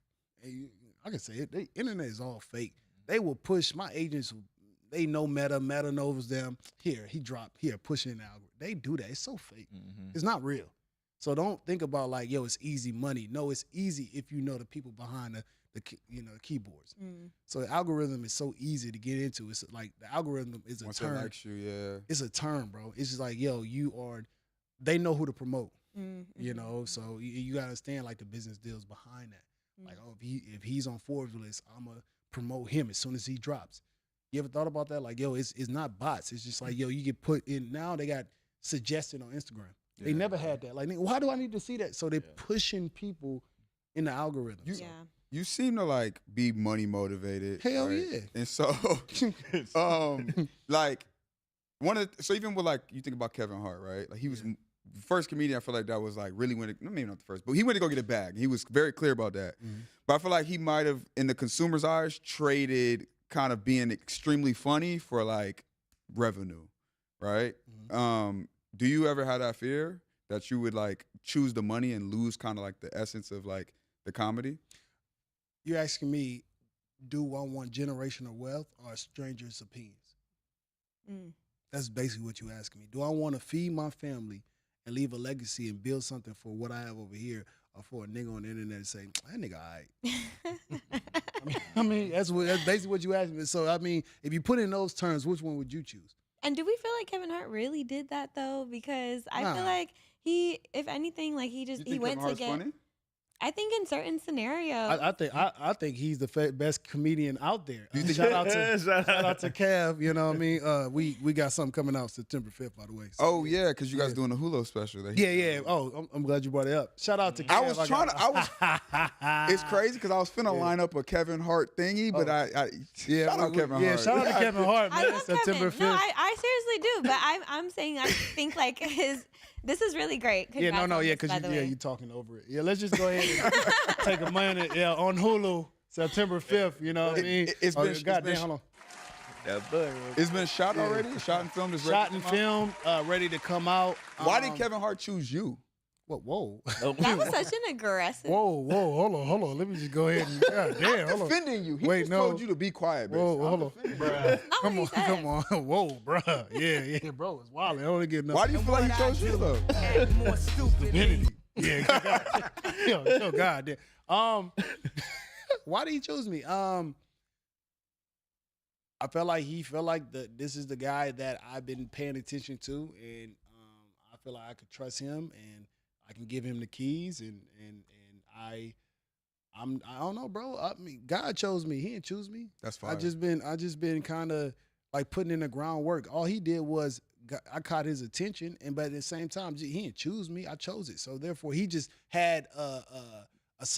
I can say it. The internet is all fake. They will push my agents. They know Meta knows them. Here pushing the algorithm. They do that. It's so fake. It's not real. So don't think about like, yo, it's easy money. No, it's easy if you know the people behind the keyboards. So the algorithm is so easy to get into. It's like the algorithm is a term. Likes you, It's a term, bro. It's just like, yo, they know who to promote. You know, so you gotta understand like the business deals behind that. Like, oh, if he's on Forbes list, I'ma promote him as soon as he drops. You ever thought about that? Like, yo, it's not bots. It's just like, yo, you get put in. Now they got suggested on Instagram. They never had that. Like, why do I need to see that? So they're pushing people in the algorithm. You seem to like be money motivated. Hell right? yeah. And so, like so even with like you think about Kevin Hart, right? Like he was the first comedian. I feel like that was like really went. Maybe not the first, but he went to go get a bag. He was very clear about that. But I feel like he might have, in the consumer's eyes, traded kind of being extremely funny for like revenue, right? Do you ever have that fear that you would like choose the money and lose kind of like the essence of like the comedy? You're asking me, do I want generational wealth or a stranger's opinions? That's basically what you're asking me. Do I want to feed my family and leave a legacy and build something for what I have over here, or for a nigga on the internet to say, that nigga all right? I mean, that's basically what you asked me. So, I mean, if you put in those terms, which one would you choose? And do we feel like Kevin Hart really did that though? Because I feel like he, if anything, like he went to get. Funny? I think in certain scenarios, I think he's the best comedian out there. Shout out to Kev. You know what I mean? We got something coming out September 5th, by the way. So, yeah, because you guys doing the Hulu special. Yeah. Oh, I'm glad you brought it up. Shout out to Kev. It's crazy because I was finna line up a Kevin Hart thingy, but shout out Kevin Hart. Yeah, shout out to Kevin Hart, man. I love September Kevin. 5th. No, I seriously do, but I'm saying I think like this is really great. Congrats because you're talking over it. Yeah, let's just go ahead and take a minute. Yeah, on Hulu, September 5th. You know what I mean? It's been hold on. It's been shot already. Shot and filmed. Shot and filmed, ready to come out. Why did Kevin Hart choose you? Whoa. That was such an aggressive. Whoa, hold on. Let me just go ahead and damn. I'm defending you. He just told you to be quiet, baby. Whoa, hold on. Bruh. Come on. Whoa, bruh. Yeah, bro. It's wild. I don't get nothing. Why do you feel like he chose you though? More stupidity. Yeah. Yo, God damn. Why did he choose me? I felt like he felt like this is the guy that I've been paying attention to, and I feel like I could trust him, and I can give him the keys, and I don't know, bro. I mean, God chose me. He didn't choose me. That's fine. I just been kind of like putting in the groundwork. All he did was I caught his attention, but at the same time, he didn't choose me. I chose it. So therefore, he just had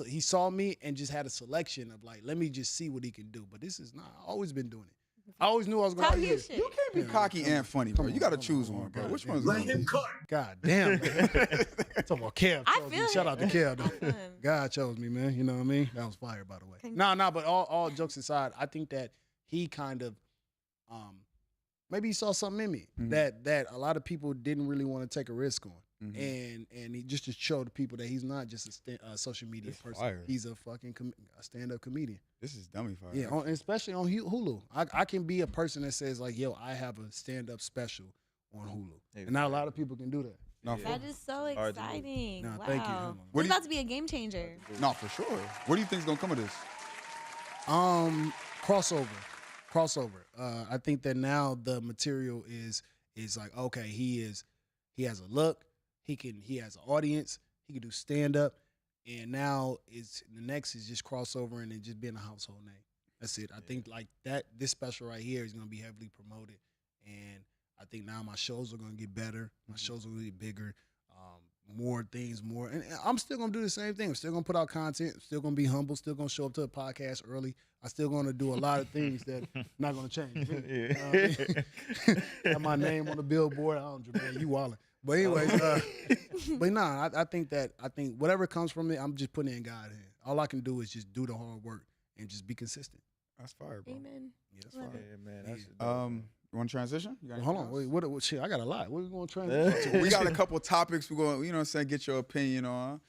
he saw me and just had a selection of like, let me just see what he can do. But this is not. I've always been doing it. I always knew I was going to You can't be cocky and funny, bro. You got to choose one, bro. Which one's let him cut. God damn. Talking about Kev. Shout out to Kev, though. God chose me, man. You know what I mean? That was fire, by the way. No, but all jokes aside, I think that he kind of, maybe he saw something in me that a lot of people didn't really want to take a risk on. And he just to show the people that he's not just a social media person. Fire. He's a fucking stand-up comedian. This is dummy fire. Yeah, especially on Hulu. I can be a person that says like, yo, I have a stand-up special on Hulu. And not a lot of people can do that. No, that is so exciting. No, wow. thank you. It's about to be a game changer. No, for sure. What do you think is going to come of this? Crossover. I think that now the material is like, okay, he has a look. He has an audience. He can do stand up, and now the next is just crossover and it just being a household name. That's it. I think like that. This special right here is gonna be heavily promoted, and I think now my shows are gonna get better. My shows are gonna get bigger. More things, and I'm still gonna do the same thing. I'm still gonna put out content. I'm still gonna be humble. Still gonna show up to a podcast early. I'm still gonna do a lot of things that not gonna change. Have my name on the billboard. I don't, man, you wildin'. But anyways, I think whatever comes from it, I'm just putting it in God's hand. All I can do is just do the hard work and just be consistent. That's fire, bro. Amen. Yeah, that's fire. Yeah, man. That's you want to transition? Hold on. Wait, what shit? I got a lot. What are we going to transition to? We got a couple topics we're going, you know what I'm saying, get your opinion on.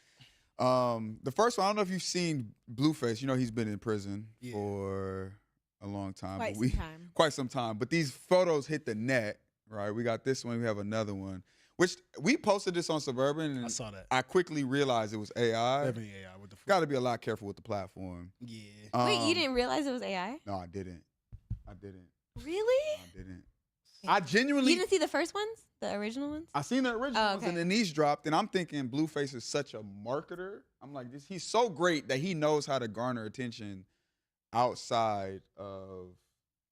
The first one, I don't know if you've seen Blueface. You know he's been in prison for a long time. Quite some time. But these photos hit the net, right? We got this one. We have another one. Which we posted this on Suburban, and I saw that. I quickly realized it was AI. Definitely AI. What the fuck? Got to be a lot careful with the platform. Yeah. Wait, you didn't realize it was AI? No, I didn't. Really? No, I didn't. I genuinely. You didn't see the first ones, the original ones? I seen the original ones, and then these dropped, and I'm thinking Blueface is such a marketer. I'm like, he's so great that he knows how to garner attention outside of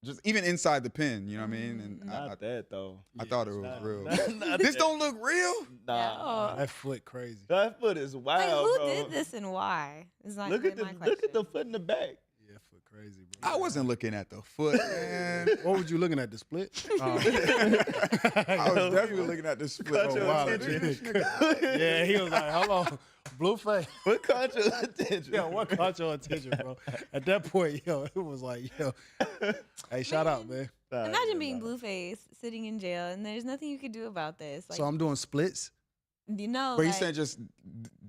Just even inside the pen, you know what I mean? And Not that though. I thought it was real. Not This that. don't look real. Nah. That foot crazy. That foot is Like, wild, who bro. did this and why? It's not Look at the foot in the back. Yeah, that foot crazy, bro. I wasn't looking at the foot, man. What was you looking at? The split? I was definitely looking at the split. Caught your wow. attention. Yeah, he was like, hold on. Blueface. What caught your attention? Yo, what caught your attention, bro? At that point, yo, it was like, yo, hey, shout out, man. Nah, Imagine yeah, being nah. Blueface sitting in jail and there's nothing you could do about this. Like, So I'm doing splits. you know, But he's like, saying just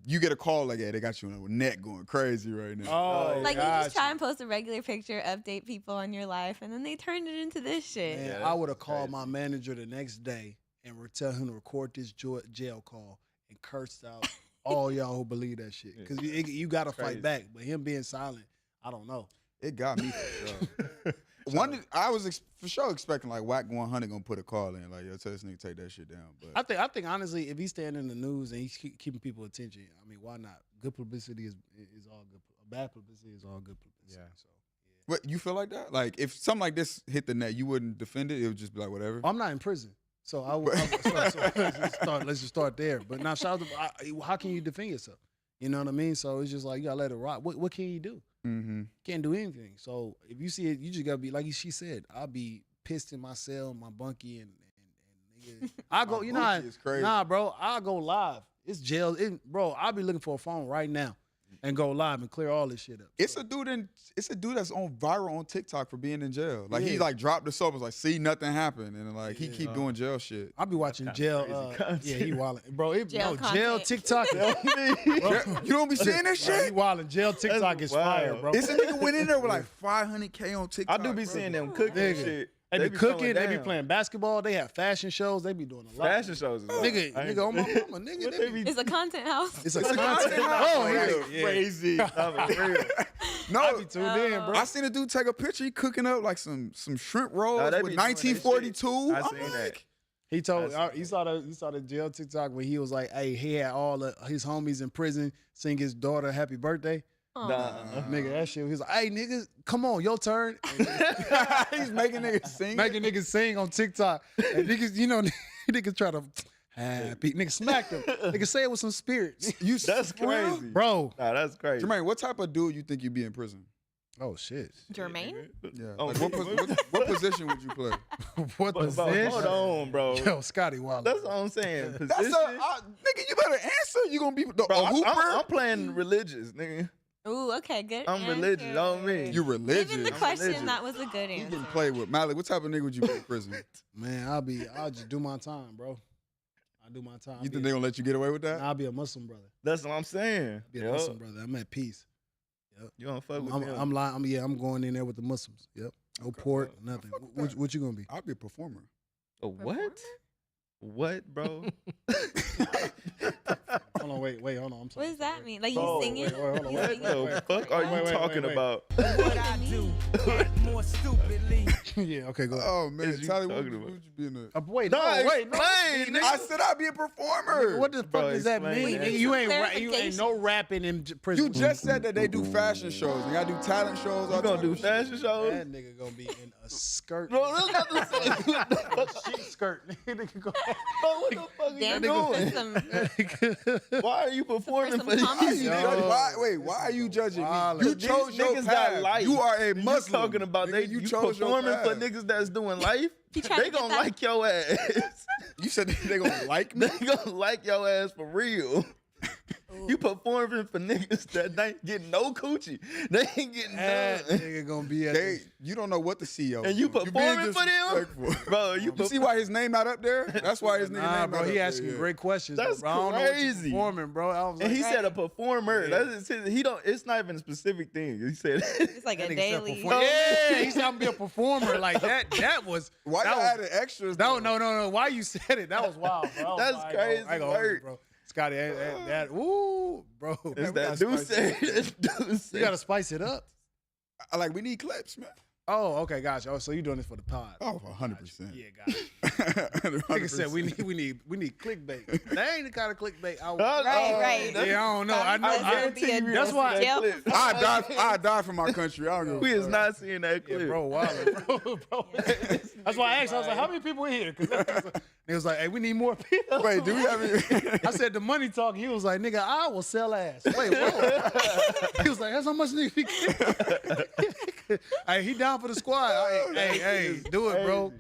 you get a call like, "Hey, they got you on the neck going crazy right now." Oh, like you just try and post a regular picture, update people on your life, and then they turned it into this shit. Man, Yeah, I would have that's called crazy. my manager the next day and tell him to record this jail call and cursed out all y'all who believe that shit. Because you got to Crazy. fight back. But him being silent, I don't know. It got me for sure. I was for sure expecting like Whack 100 gonna put a call in, like, yo, tell this nigga take that shit down. But I think honestly, if he's staying in the news and he's keeping people attention, I mean, why not? Good publicity is all good. Bad publicity is all good publicity. Yeah. So what, you feel like that? Like if something like this hit the net, you wouldn't defend it. It would just be like whatever. I'm not in prison, so let's just start there. But now, shout out to, how can you defend yourself? You know what I mean? So it's just like you gotta let it rock. What can you do? Mm-hmm. Can't do anything. So if you see it, you just gotta be like she said. I'll be pissed in my cell, my bunkie, and nigga. I go. You know, bunkie is crazy. nah, bro. I'll go live. It's jail, bro. I'll be looking for a phone right now and go live and clear all this shit up. It's a dude that's on viral on TikTok for being in jail. Like he Yeah. like dropped the soap, was like, see, nothing happened, and like he keep doing jail shit. I'll be watching Kinda jail. crazy content. Yeah, he wildin', bro. Jail Jail content. TikTok. You don't be seeing this Bro, he shit? wildin'. Jail TikTok is wild. fire, bro. This nigga went in there with like 500K on I TikTok. do be bro. seeing them cooking Nigga. shit. They be cooking. throwing They be down. playing basketball. They have fashion shows. They be doing a lot. Fashion shows. Is Nigga, I ain't- nigga, on my mama, nigga. What they they be- be It's a content house. It's a It's a content. content Oh, house. yeah. crazy. I'm real. No, I be tuned in, bro. I seen a dude take a picture. He cooking up like some shrimp rolls Nah, they with be doing that shit. 1942. I I'm seen that. like, He told That's you saw the jail TikTok where he was like, hey, he had all his homies in prison sing his daughter happy birthday. Nah. Nigga, that shit. He was like, hey, niggas, come on, your turn. And he's making niggas sing. making niggas sing on TikTok. And niggas, you know, niggas try to happy. Niggas smacked him. Niggas say it with some spirit. That's for real? crazy. Bro. Nah, that's crazy. Jermaine, what type of dude you think you'd be in prison? Oh, shit. Jermaine? Yeah. Oh, Like, what position would you play? What But, position? hold on, bro. Yo, Scotty Waller. That's what I'm saying. That's Position. nigga, you better answer. You gonna be the Bro, a hooper? I'm playing religious, nigga. Ooh, okay, good. I'm religious, on me. You religious. Given the I'm question, religious. that was a good You answer. getting played with. Malik, what type of nigga would you be in prison? Man, I'll just do my time, bro. I'll do my time. You think they gonna let you get away with that? I'll be a Muslim brother. That's what I'm saying. Be a Yup. Muslim brother. I'm at peace. You don't fuck with I'm them. lying. I'm going in there with the Muslims. Yep. No pork, nothing. fuck with What you gonna be? I'll be a performer. A what? What, bro? Hold on, wait, hold on. I'm sorry. What does that mean? Like you Bro, singing? wait, hold on, You What singing? the fuck are you wait, talking wait. about? What I do, act more stupidly. Yeah, okay, go ahead. Oh man, Is you Tally, what talking would about? you be in the? Wait, No, wait, explain, no. I said I'd be a performer. What the fuck Bro, does that explain mean? that. You ain't Clarification. no rapping in prison. You just said that they do fashion shows. They gotta do talent shows. You all gonna type do of shit. fashion shows? That nigga gonna be in a skirt. Bro, that's not the same. Sheet skirt. Nigga go. Bro, what the fuck are Damn, you for doing? some Why are you performing some for these? comedy. Why you Yo, judge- why are you judging me? wild. You These chose your niggas path. got life. You are a You Muslim. talking about Nigga, you chose your performing for path. niggas that's doing life? He trying They to get gonna that- like your ass. You said they gonna like me. They gonna like your ass for real. You performing for niggas that ain't getting no coochie. They ain't getting That none. nigga gonna be at They, you don't know what the CEO. And you is doing. performing for them? disrespectful. Bro, You see why his name not up there? That's why his nigga Nah, name bro, not he up asking there. great questions. That's bro. I don't know what you crazy. performing, bro. I was And like, he said a performer. Yeah. That's his, he don't. It's not even a specific thing. He said. It's like that a nigga said daily. perform- Yeah, he said I'm gonna be a performer. Like that. That was. Why that you was, added extras? No, though? no. Why you said it? That was wild, bro. I was That's like, crazy I ain't gonna hold you, work. bro. Scotty, that ooh, bro. It's we that gotta dude spice it said. You gotta spice it up. We need clips, man. Oh, okay, gotcha. Oh, so you doing this for the pod? Oh, 100%. Yeah, gotcha. Nigga said we need clickbait. That ain't the kind of clickbait I was. Right. Yeah, I don't know. I guarantee you that's why. I die for my country. I don't give We a is fuck. not seeing that Yeah, clip. bro, wildin', bro. That's why I asked. I was like, how many people in here? Because he was like, hey, we need more people. Wait, do we have any? I said the money talk. He was like, nigga, I will sell ass. Wait, whoa. He was like, that's how much nigga he get. Hey, he down for the squad. Hey, do it, bro.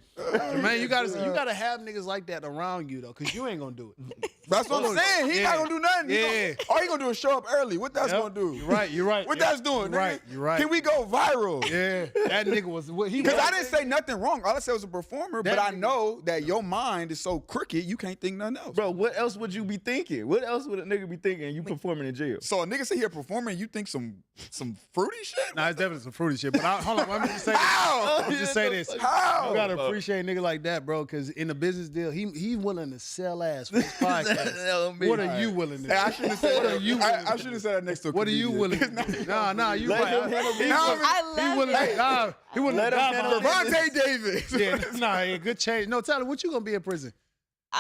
Man, you gotta have niggas like that around you though, cause you ain't gonna do it. That's what I'm saying. He not gonna do nothing. Yeah. All he gonna do is show up early. What that's gonna do? You're right. What that's doing? You're right. Can we go viral? Yeah, that nigga was what he. Because I didn't say nothing wrong. All I said was a performer, but I know that your mind is so crooked, you can't think nothing else. Bro, what else would you be thinking? What else would a nigga be thinking you performing in jail? So a nigga sit here performing, you think some fruity shit? Nah, it's definitely some fruity shit. But hold on, let me just say this. How? Let me just say this. How? You gotta appreciate a nigga like that, bro, because in the business deal, he willing to sell ass for his podcast. What are you willing to do? Hey, I shouldn't have said What that. are you I should have said that next to a What are you comedian. willing to do? Nah, you Let right. him handle business. I He love willing it. to die. He willing to Let him die handle behind Devontae Davis. yeah, good change. No, Tyler, what you gonna be in prison?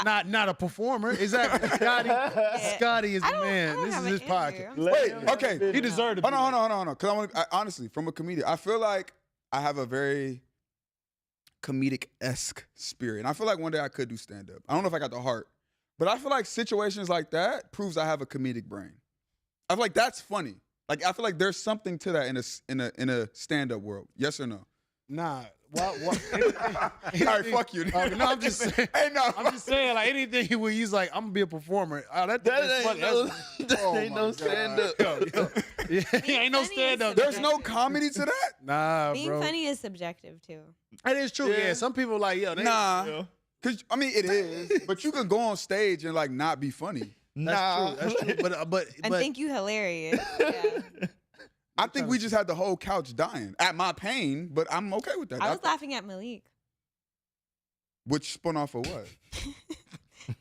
Not a performer. Exactly. Scotty is the man. This is his podcast. Wait, okay. He deserved to be. Hold on. Because honestly, from a comedian, I feel like I have a very comedic-esque spirit. And I feel like one day I could do stand-up. I don't know if I got the heart. But I feel like situations like that proves I have a comedic brain. I feel like that's funny. Like I feel like there's something to that in a stand-up world. Yes or no? Nah. What? All right, fuck you. No, I'm just saying. Hey, no. I'm just saying, like anything where he's like, I'm gonna be a performer. That ain't no stand up. Ain't no stand up. There's no comedy to that? Nah, Being bro. funny is subjective too. That is true. Yeah, some people like, yo, they, Nah. Cause I mean it is, but you can go on stage and like not be funny. That's true. But And think you hilarious. Yeah. I think we just had the whole couch dying at my pain, but I'm okay with that. I was laughing at Malik. Which spun off of what?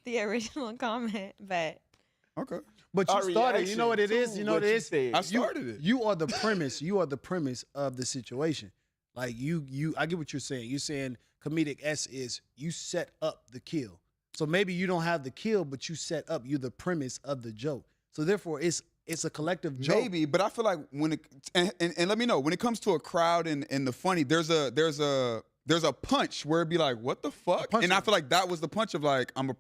The original comment, but Okay. But you started. You know what it is. You know what it is. I started it. You are the premise. You are the premise of the situation. Like you. I get what you're saying. You're saying comedic S is you set up the kill. So maybe you don't have the kill, but you set up. You're the premise of the joke. So therefore, it's a collective joke. Maybe, but I feel like when it and let me know when it comes to a crowd and the funny, there's a punch where it'd be like, what the fuck? And I feel like that was the punch of like I'm a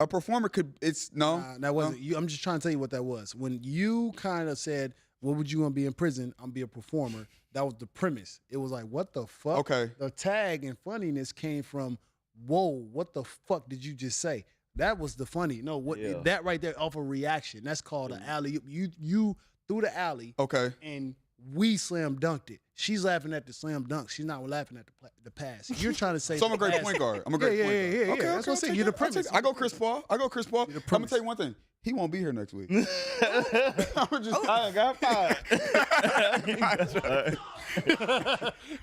performer could that wasn't you. I'm just trying to tell you what that was. When you kind of said, "What would you want to be in prison?" I'm be a performer. That was the premise. It was like, what the fuck? Okay. The tag and funniness came from, whoa, what the fuck did you just say? That was the funny. No, that right there off a reaction. That's called an alley. You threw the alley. Okay. And we slam dunked it. She's laughing at the slam dunk. She's not laughing at the pass. You're trying to say. So I'm a great point guard. I'm a great point guard. Yeah. Okay, That's what I'm saying. You're the premise. I go Chris Paul. I'm gonna tell you one thing. He won't be here next week. I got fired.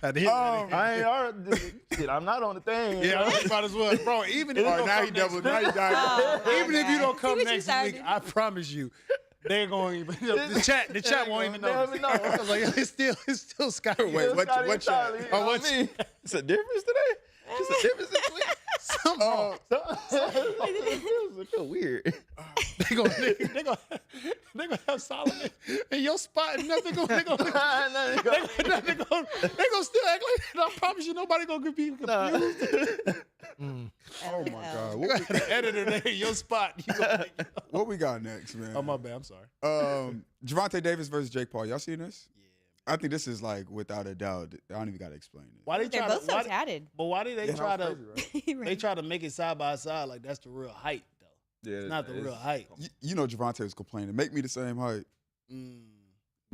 I ain't already. Shit, I'm not on the thing. Yeah, I might as well, bro. Even if now he doubled. Now he died. even if you don't come what you next started. week, I promise you, they're going. The chat won't even know. I was like, it's still Scotty. Wait, what chat? Oh, what? It's a difference today. It's a difference this week. It feel weird. They gonna have Solomon in your spot and nothing gonna. They gonna still act like that. I promise you, nobody gonna be confused. Oh my God. You got an editor there in your spot. What we got next, man? Oh my bad. I'm sorry. Javante Davis versus Jake Paul. Y'all seen this? I think this is like without a doubt. I don't even gotta explain it. Why they they're try both to? so tatted. But why did they try to? Right. They try to make it side by side like that's the real height though. Yeah, It's not the real height. You know Javante was complaining. Make me the same height.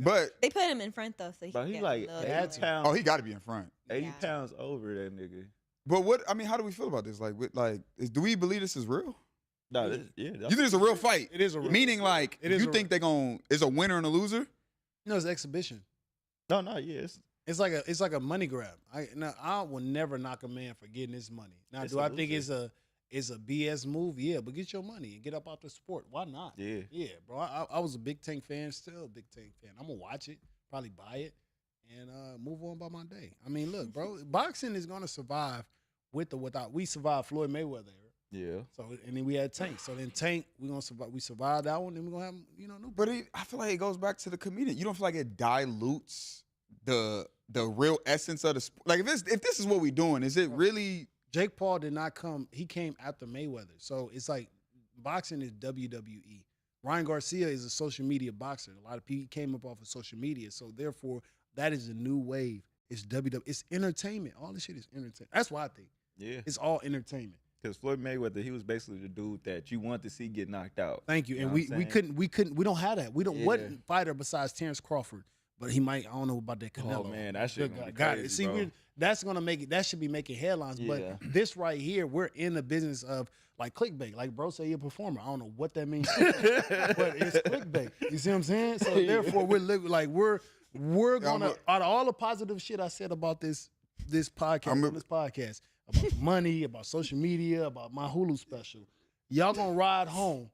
But They put him in front though, so he But could he get like a little 80 bit more. pounds. he got to be in front. 80 Yeah. pounds over that nigga. But how do we feel about this? Like, do we believe this is real? No, You think it's a real fight? It is a real. Meaning, like, It is you think is a winner and a loser? No, it's exhibition. No, yes. It's like a money grab. I will never knock a man for getting his money. Now, It's do a I think loser. it's a BS move? Yeah, but get your money and get up out the sport. Why not? Yeah. Yeah, bro. I was a Big Tank fan, still a Big Tank fan. I'm gonna watch it, probably buy it, and move on about my day. I mean, look, bro, boxing is gonna survive with or without. We survived Floyd Mayweather. Yeah. So and then we had Tank. So then Tank, we gonna survive. We survived that one. Then we are gonna have new. But I feel like it goes back to the comedian. You don't feel like it dilutes the real essence of the sport? Like if this is what we doing, is it really? Jake Paul did not come. He came after Mayweather. So it's like boxing is WWE. Ryan Garcia is a social media boxer. A lot of people came up off of social media. So therefore, that is a new wave. It's WWE. It's entertainment. All this shit is entertainment. That's why I think. Yeah. It's all entertainment. Because Floyd Mayweather, he was basically the dude that you want to see get knocked out. Thank you. And we don't have that. We don't. What fighter besides Terrence Crawford? But he might. I don't know about that Canelo. Oh man, that shit gonna be got crazy, it. See, bro. that's gonna make it. That should be making headlines. Yeah. But this right here, we're in the business of like clickbait. Like bro, say you're a performer. I don't know what that means, but it's clickbait. You see what I'm saying? So therefore, we're gonna out of all the positive shit I said about this podcast about money, about social media, about my Hulu special, y'all gonna ride home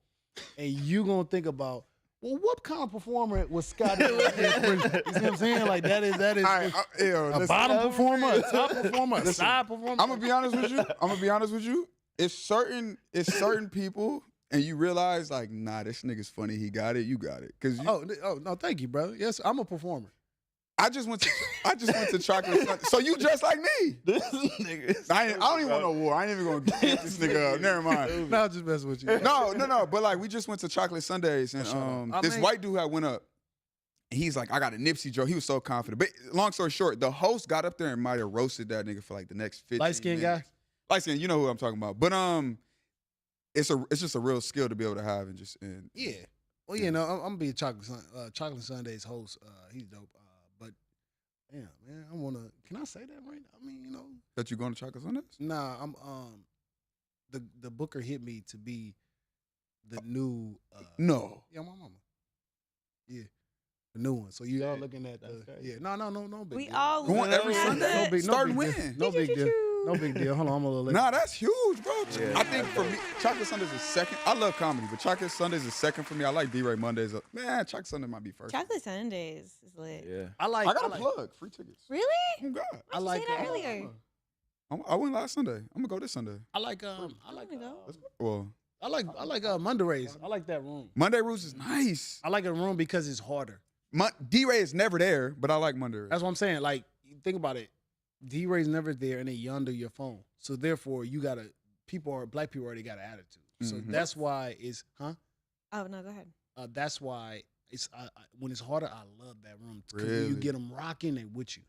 and you gonna think about. Well, what kind of performer was Scotty? You see what I'm saying? Like that is a bottom performer, a top performer, a side performer. I'm gonna be honest with you. It's certain people, and you realize like, nah, this nigga's funny. He got it. You got it. Oh no, thank you, brother. Yes, I'm a performer. I just went to Chocolate Sunday. So you just like me. This nigga. I don't even want no war. I ain't even gonna get this nigga up. Never mind. No, I'm just messing with you. No. But like we just went to Chocolate Sundays and this white dude had went up. And he's like, I got a Nipsey joke. He was so confident. But long story short, the host got up there and might have roasted that nigga for like the next 15 minutes. Light-skinned guy? Light-skinned, you know who I'm talking about. But it's just a real skill to be able to have and yeah. Well, you know, I'm gonna be a Chocolate Sundays host. He's dope. Yeah, man, I wanna. Can I say that right now? I mean, you know, that you going to Chocolate Sundays? Nah, I'm. The booker hit me to be the new. No. Yeah, my mama. Yeah, the new one. So you all looking at the. Yeah, no big we deal. all going every Sunday. No big, Starting no big when? deal. No big deal. No big deal. Hold on, I'm a little late. Nah, that's huge, bro. Yeah. I think for me, Chocolate Sundays is second. I love comedy, but Chocolate Sundays is second for me. I like D-Ray Mondays. Man, Chocolate Sunday might be first. Chocolate Sundays is lit. Yeah. I got a plug. Free tickets. Really? Oh God. I like that earlier. I went last Sunday. I'm gonna go this Sunday. I like Well, I like Monday Rays. I like that room. Monday Roots is nice. I like a room because it's harder. D-Ray is never there, but I like Monday Rays. That's what I'm saying. Like, think about it. D-Ray's never there, and they under your phone. So therefore, black people already got an attitude. So that's why it's, huh? Oh no, go ahead. That's why it's when it's harder. I love that room. 'Cause Really? when you get them rocking, they with you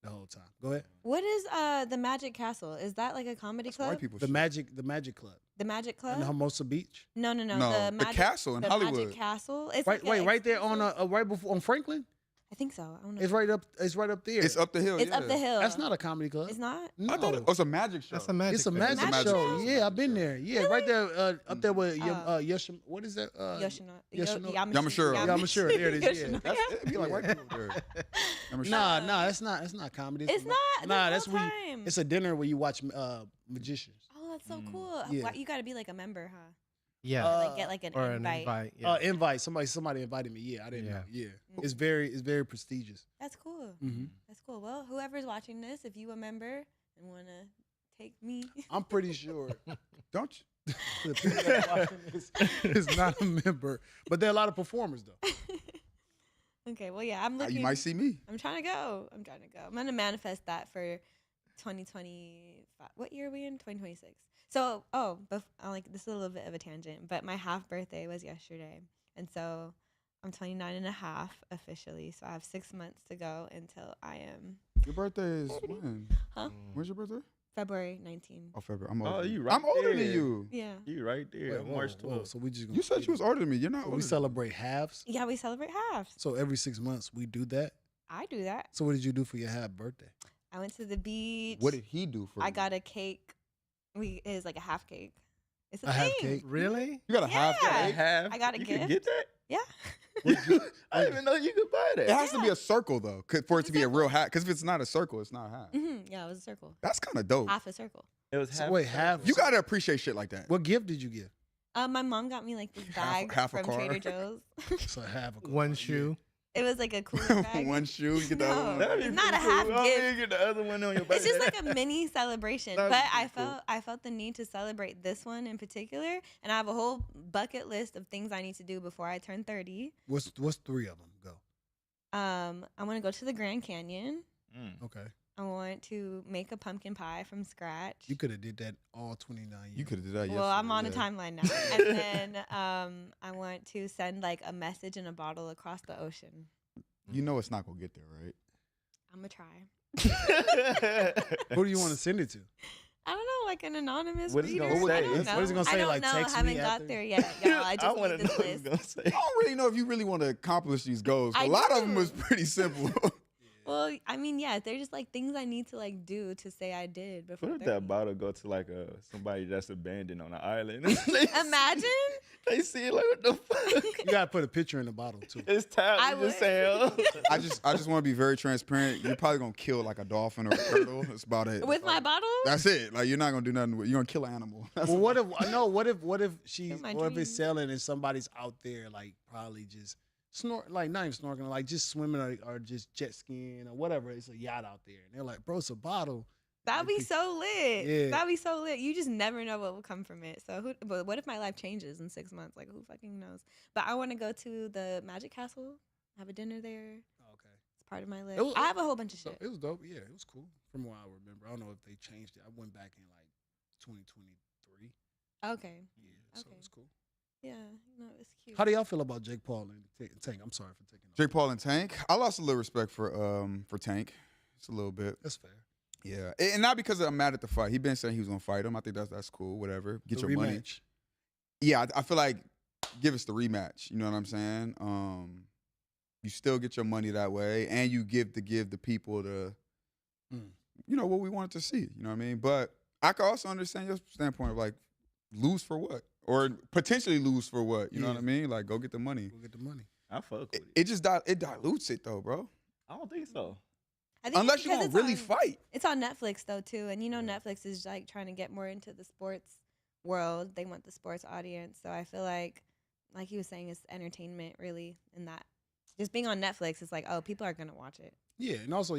the whole time. Go ahead. What is the Magic Castle? Is that like a comedy That's club? white people The shit. Magic Club The Magic Club? in Hermosa Beach. No. No, The, the castle in the Hollywood. Magic Castle. It's Right, like right there on right before on Franklin. I think so. I don't know. It's right up. It's right up there. It's up the hill. It's yeah. up the hill. That's not a comedy club. It's not. No, It's a magic show. That's a magic. it's a thing. magic, Magic show. show? Yeah, I've been there. Yeah, right there, up there with Oh. what is that? Yamashiro. Yamashiro. There it is. Yeah. That's it. Be like white people there. Nah, that's not comedy. It's not. Nah, That's that's where time. it's a dinner where you watch magicians. Oh, that's so cool. Yeah. Why- You got to be like a member, huh? Yeah. Like get like an or invite. an invite. Yeah. Invite. Somebody invited me. Yeah, I didn't know. Yeah, it's very prestigious. That's cool. Mm-hmm. That's cool. Well, whoever's watching this, if you a member and want to take me, I'm pretty sure Don't you? the people that are watching this is not a member, but there are a lot of performers though. okay. Well, yeah, I'm looking. You might see me. I'm trying to go. I'm gonna manifest that for 2025. What year are we in? 2026. So, this is a little bit of a tangent, but my half birthday was yesterday, and so I'm 29 and a half officially. So I have 6 months to go until I am. Your birthday is when? Huh? When's your birthday? February 19. Oh, February. I'm older. you right I'm older there. than you. Yeah. You right there. Wait, whoa, March whoa. 12th. So we just You said you was older than me. You're not older. we than me. celebrate halves. Yeah, we celebrate halves. So every 6 months we do that. I do that. So what did you do for your half birthday? I went to the beach. What did he do for I you? got a cake. It was like a half cake. It's a A half thing. cake? Really? You got a half Yeah. cake? Half. I got a you gift. Can get that? Yeah. I didn't even know you could buy that. It has to be Yeah. a circle though, for it It's to a be a real circle. hat. Because if it's not a circle, it's not a half. Yeah, it was a circle. That's kind of dope. Half a circle. It was So half. wait, half. You gotta appreciate shit like that. What gift did you give? My mom got me like this bag half a from car. Trader Joe's. So half a One shoe. It was like a cooler bag. One shoe, you get the other No. one. That'd be It's not pretty a half cool. Oh, gift. you get the other one on your birthday. It's just like a mini celebration. That'd But be I cool. felt the need to celebrate this one in particular, and I have a whole bucket list of things I need to do before I turn 30. What's 3 of them? Go. I want to go to the Grand Canyon. Okay. I want to make a pumpkin pie from scratch. You could have did that all 29 years. You could have did that. Well, I'm on a yesterday, timeline now. And then I want to send like a message in a bottle across the ocean. You know it's not gonna get there, right? I'm going to try. Who do you want to send it to? I don't know, like an anonymous What is it reader. gonna say? I don't know. What is it gonna say? I don't Like, know. text I haven't me got after? there yet, y'all. I just want need to this know what he's list. gonna say. I don't really know if you really want to accomplish these goals. I A lot of do. them was pretty simple. Well, I mean, yeah, they're just like things I need to like do to say I did before. What if 30. that bottle go to like somebody that's abandoned on an island? Imagine. They see it like, what the fuck? You gotta put a picture in the bottle too. It's time. I You would. just saying, I just want to be very transparent. You're probably gonna kill like a dolphin or a turtle. That's about it. With my bottle? That's it. Like you're not gonna do nothing. You're gonna kill an animal. That's Well, what if she's, In my what if it's dreams. selling and somebody's out there like probably just like not even snorkeling, like just swimming or just jet skiing or whatever. It's a yacht out there, and they're like, bro, it's a bottle. That'd be so lit. Yeah. That'd be so lit. You just never know what will come from it. So, but what if my life changes in 6 months? Like, who fucking knows? But I want to go to the Magic Castle, have a dinner there. Okay. It's part of my list. was- I have a whole bunch of So shit. it was dope. Yeah, it was cool. From what I remember, I don't know if they changed it. I went back in like 2023. Okay. Yeah, so Okay. it was cool. Yeah, no, it's cute. How do y'all feel about Jake Paul and Tank? I'm sorry for taking. Jake Paul and Tank. I lost a little respect for Tank. Just a little bit. That's fair. Yeah, and not because I'm mad at the fight. He been saying he was gonna fight him. I think that's cool. Whatever. Get The your money. rematch. Yeah, I feel like give us the rematch. You know what I'm saying? You still get your money that way, and you give the people the, you know, what we wanted to see. You know what I mean? But I can also understand your standpoint of like, lose for what, or potentially lose for what. You know what I mean? Like, go get the money. Go get the money. I fuck with it. It just it dilutes it though, bro. I don't think so. I think Unless it's you're because gonna it's really on- fight. It's on Netflix though too, and you know Netflix is like trying to get more into the sports world. They want the sports audience, so I feel like he was saying, it's entertainment really. In that, just being on Netflix, it's like, oh, people are gonna watch it. Yeah, and also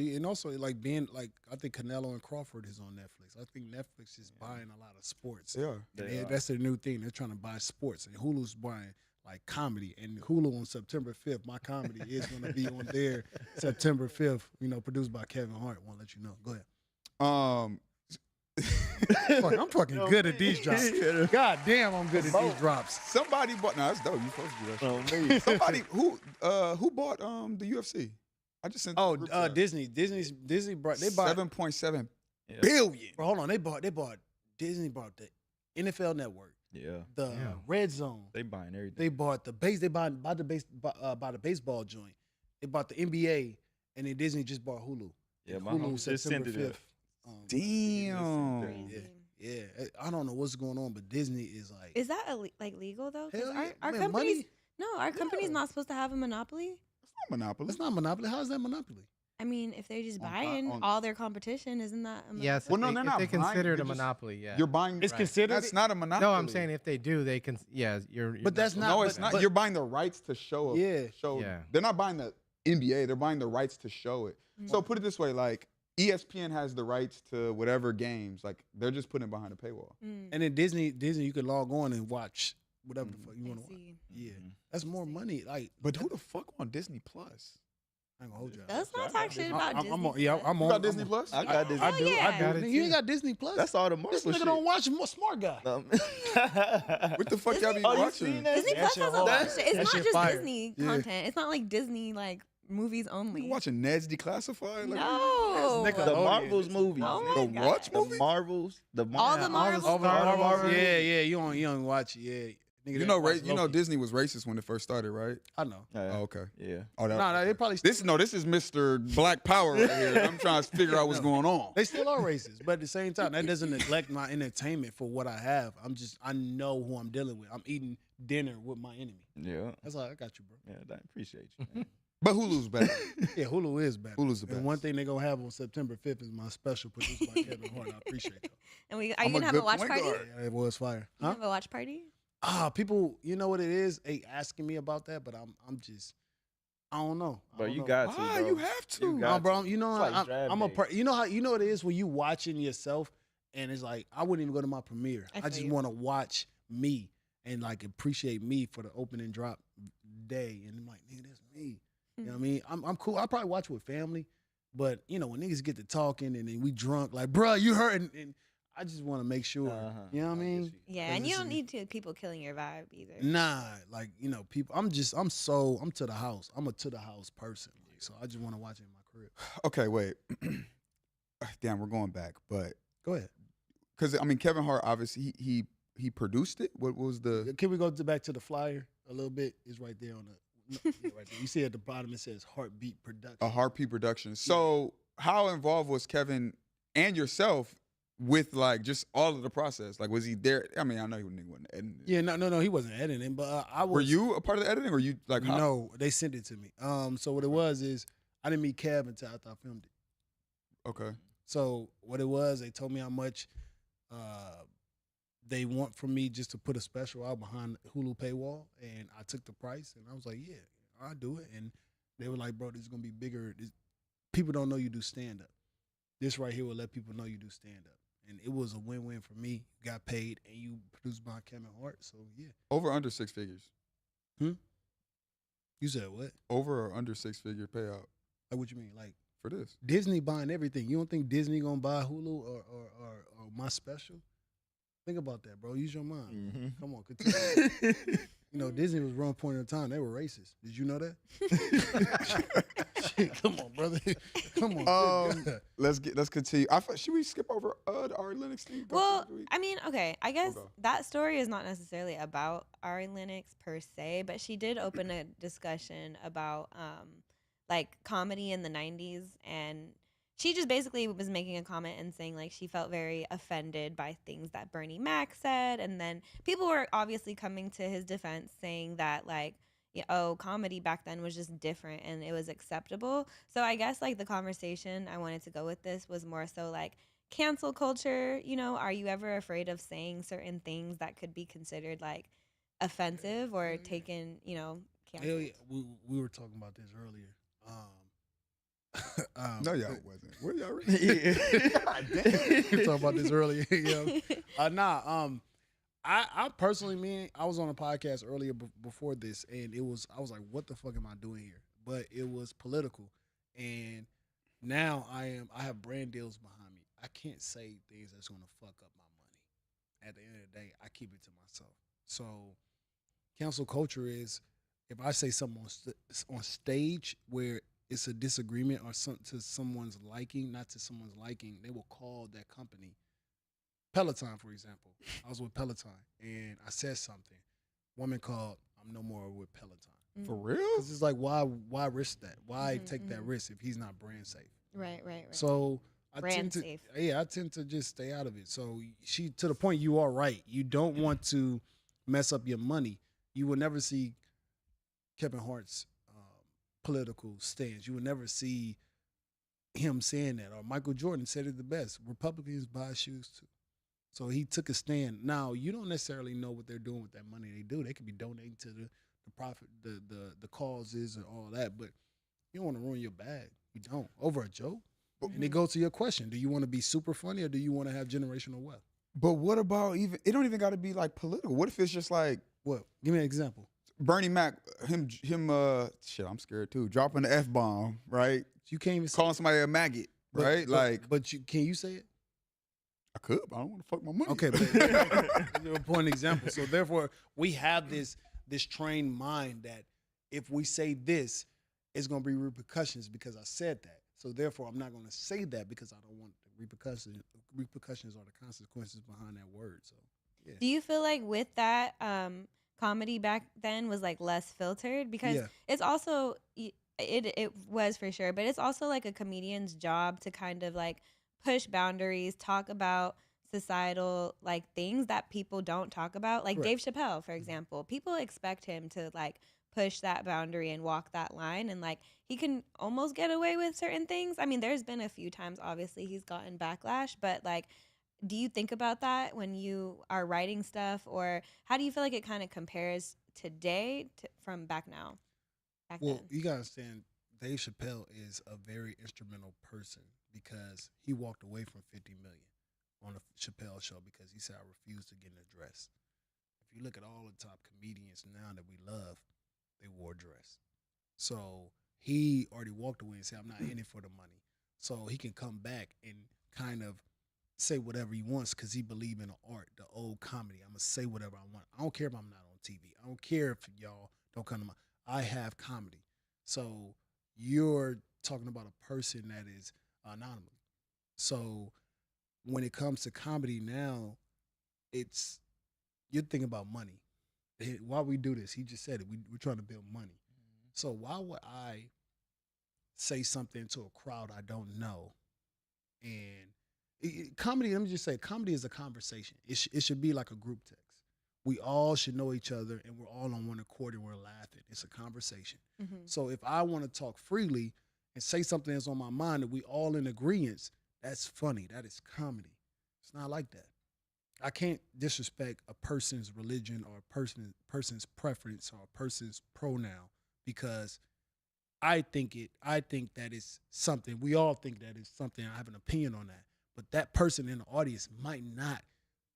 like being like, I think Canelo and Crawford is on Netflix. I think Netflix is buying a lot of sports. Yeah. And that's their new thing. They're trying to buy sports, and Hulu's buying like comedy. And Hulu on September 5th, my comedy is going to be on there September 5th. You know, produced by Kevin Hart. Want to let you know. Go ahead. Fuck, I'm fucking good at these drops. God damn, I'm good at these drops. Somebody bought. No, that's dope. You supposed to do that. Shit. Oh, me. Somebody who bought the UFC? I just sent. Oh, Disney brought. They bought. 7.7 Yeah. billion. Bro, hold on. They bought. Disney bought the NFL Network, Yeah. the Red Zone. They buying everything. They bought the base. They bought by the baseball joint. They bought the NBA, and then Disney just bought Hulu. Yeah, And my Hulu homie just September sent it. 5th. Damn. Crazy. Yeah. I don't know what's going on, but Disney is like. Is that like legal though? 'Cause Hell yeah. our Man, companies, money? no, our company's not supposed to have a monopoly. It's not monopoly. That's not monopoly. How is that monopoly? I mean, if they're just On- buying on- all their competition, isn't that a monopoly? Yes, Well, no, if they're they, not if they buying, consider it you're a just- monopoly, yeah. You're buying. It's considered. That's not a monopoly. No, I'm saying if they do, they can. Yeah, you're But that's not. not- No, it's but- not. but- You're buying the rights to show. Yeah. Show. Yeah. They're not buying the NBA. They're buying the rights to show it. So put it this way, like ESPN has the rights to whatever games. Like they're just putting it behind a paywall. Mm, And then Disney, you could log on and watch whatever the fuck you I want to watch. see. Yeah, that's more money. Like, But who the fuck on Disney Plus? I ain't gonna hold you. Let's not talk shit about Disney. I'm on. Yeah, I'm You on. got Disney Plus? I got this. I do. yeah. I Got do. it You too. ain't got Disney Plus. That's all the This Marvel nigga shit. don't watch Smart Guy. What the fuck y'all be Oh, you watching? seen that? Disney That Plus shit has a hard. lot of shit. It's That not shit just fire. Disney Yeah. content. It's not like Disney like movies only. You watching Ned's Declassified? Like, No. That's The Nickelodeon. Marvels movies. Oh my The God. watch The movie? Marvels. The All the Marvels. All the Star Wars. Yeah. You don't watch it. Yeah. Nigga, You that know, watch you know, Loki. Disney was racist when it first started, right? I know. Oh, okay. Yeah. Oh, that, No, they probably This is Mr. Black Power right here. I'm trying to figure out what's going on. They still are racist, but at the same time, that doesn't neglect my entertainment for what I have. I know who I'm dealing with. I'm eating dinner with my enemy. Yeah. That's all. I got you, bro. Yeah, I appreciate you. Man. But Hulu's better. Yeah, Hulu is better. Hulu's the best. And one thing they're gonna have on September 5th is my special produced by Kevin Hart. I appreciate that. And are I'm you a gonna have a good watch point party? guard. Yeah, it was fire. You Huh? have a watch party? People, you know what it is? They asking me about that, but I don't know. But you know. got to, Why? bro. You have to. You got bro. to. You know, It's like I'm a draft day. you know how it is when you watching yourself, and it's like I wouldn't even go to my premiere. I I feel just you. want to watch me and like appreciate me for the opening drop day, and I'm like, nigga, that's me. You know what I mean? I'm cool. I probably watch with family, but you know when niggas get to talking and then we drunk, like, bruh, you hurt, and I just want to make sure. You know what I mean? Yeah, 'Cause and you this don't is- need to people killing your vibe either. Nah, like you know, people. I'm to the house. I'm a to the house person. Like, so I just want to watch it in my crib. Okay, wait. Damn, we're going back, but Go ahead. because I mean, Kevin Hart obviously he produced it. What was the? Can we go back to the flyer a little bit? It's right there on the. Yeah, right there. You see at the bottom it says Heartbeat Production. A Heartbeat production. So how involved was Kevin and yourself with like just all of the process? Like, was he there? I mean, I know he wasn't editing it. Yeah, no, he wasn't editing, but I was. Were you a part of the editing, or you like? How? No, they sent it to me. So what it was is I didn't meet Kev until after I filmed it. Okay. So what it was, they told me how much they want from me just to put a special out behind Hulu paywall, and I took the price, and I was like, yeah, I'll do it. And they were like, bro, this is gonna be bigger. People don't know you do stand up. This right here will let people know you do stand up, and it was a win-win for me. You got paid, and you produced by Kevin Hart, so yeah. Over or under 6 figures? You said what? Over or under 6 figure payout Like what you mean? Like for this? Disney buying everything. You don't think Disney gonna buy Hulu or my special? Think about that, bro. Use your mind. Mm-hmm. Come on, continue. You know, Disney was one point in time. They were racist. Did you know that? Shit, come on, brother. Come on. Let's continue. Should we skip over the Ari Lennox thing? Well, I mean, okay, I guess Okay. that story is not necessarily about Ari Lennox per se, but she did open a discussion about like comedy in the 90s, and she just basically was making a comment and saying like she felt very offended by things that Bernie Mac said, and then people were obviously coming to his defense saying that like, comedy back then was just different and it was acceptable. So I guess like the conversation I wanted to go with this was more so like cancel culture. Are you ever afraid of saying certain things that could be considered like offensive or taken, Hell canceled? yeah. We were talking about this earlier. No, y'all wasn't. Where y'all really? We were talking about this earlier. I personally, I was on a podcast earlier before this, and I was like, what the fuck am I doing here? But it was political, and now I have brand deals behind me. I can't say things that's gonna fuck up my money. At the end of the day, I keep it to myself. So, cancel culture is if I say something on stage where it's a disagreement or to someone's liking, not to someone's liking, they will call that company. Peloton, for example. I was with Peloton and I said something. Woman called, I'm no more with Peloton. For real? Because it's like, why risk that? Why take that risk if he's not brand safe? Right. So I Brand tend to, safe. I tend to just stay out of it. So to the point, you are right. You don't want to mess up your money. You will never see Kevin Hart's political stance. You will never see him saying that. Or Michael Jordan said it the best. Republicans buy shoes too. So he took a stand. Now you don't necessarily know what they're doing with that money they do. They could be donating to the profit, the causes and all that, but you don't want to ruin your bag. You don't over a joke. And it goes to your question: do you want to be super funny or do you want to have generational wealth? But what about even? It don't even got to be like political. What if it's just like What? Give me an example. Bernie Mac, him, shit, I'm scared too. Dropping the F-bomb, right? You can't even say Calling somebody a maggot, right? can you say it? I could, but I don't want to fuck my money. Okay, but you're a point example. So therefore, we have this trained mind that if we say this, it's going to be repercussions because I said that. So therefore, I'm not going to say that because I don't want the repercussions or the consequences behind that word. So yeah. Do you feel like with that comedy back then was like less filtered? Because it's also it was for sure, but it's also like a comedian's job to kind of like push boundaries, talk about societal like things that people don't talk about. Like Dave Chappelle, for example, people expect him to like push that boundary and walk that line, and like he can almost get away with certain things. I mean, there's been a few times obviously he's gotten backlash, but like, do you think about that when you are writing stuff, or how do you feel like it kind of compares today from back now? back Well, then. you gotta understand, Dave Chappelle is a very instrumental person because he walked away from 50 million on the Chappelle show because he said, I refuse to get in a dress. If you look at all the top comedians now that we love, they wore a dress. So he already walked away and said, I'm not in it for the money. So he can come back and kind of say whatever he wants because he believe in the art, the old comedy. I'm going to say whatever I want. I don't care if I'm not on TV. I don't care if y'all don't come to my... I have comedy. So you're talking about a person that is anonymous. So when it comes to comedy now, you're thinking about money. While we do this, he just said it, we're trying to build money. So why would I say something to a crowd I don't know? And comedy, let me just say, comedy is a conversation. It should be like a group text. We all should know each other, and we're all on one accord, and we're laughing. It's a conversation. Mm-hmm. So if I want to talk freely and say something that's on my mind that we all in agreement, that's funny. That is comedy. It's not like that. I can't disrespect a person's religion or a person's preference or a person's pronoun because I think that is something. We all think that is something. I have an opinion on that. But that person in the audience might not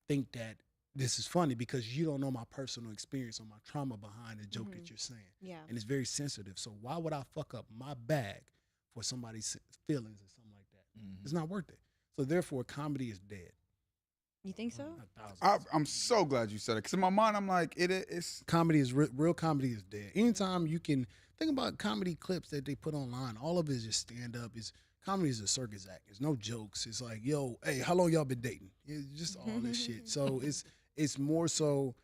think that this is funny because you don't know my personal experience or my trauma behind the joke that you're saying. Yeah. And it's very sensitive. So why would I fuck up my bag for somebody's feelings or something like that? Mm-hmm. It's not worth it. So therefore, comedy is dead. You think so? I'm so glad you said it because in my mind I'm like it's Comedy is real comedy is dead. Anytime you can think about comedy clips that they put online, all of it is just stand up. Comedy is a circus act. There's no jokes. It's like, yo, hey, how long y'all been dating? It's just all this shit. So it's more so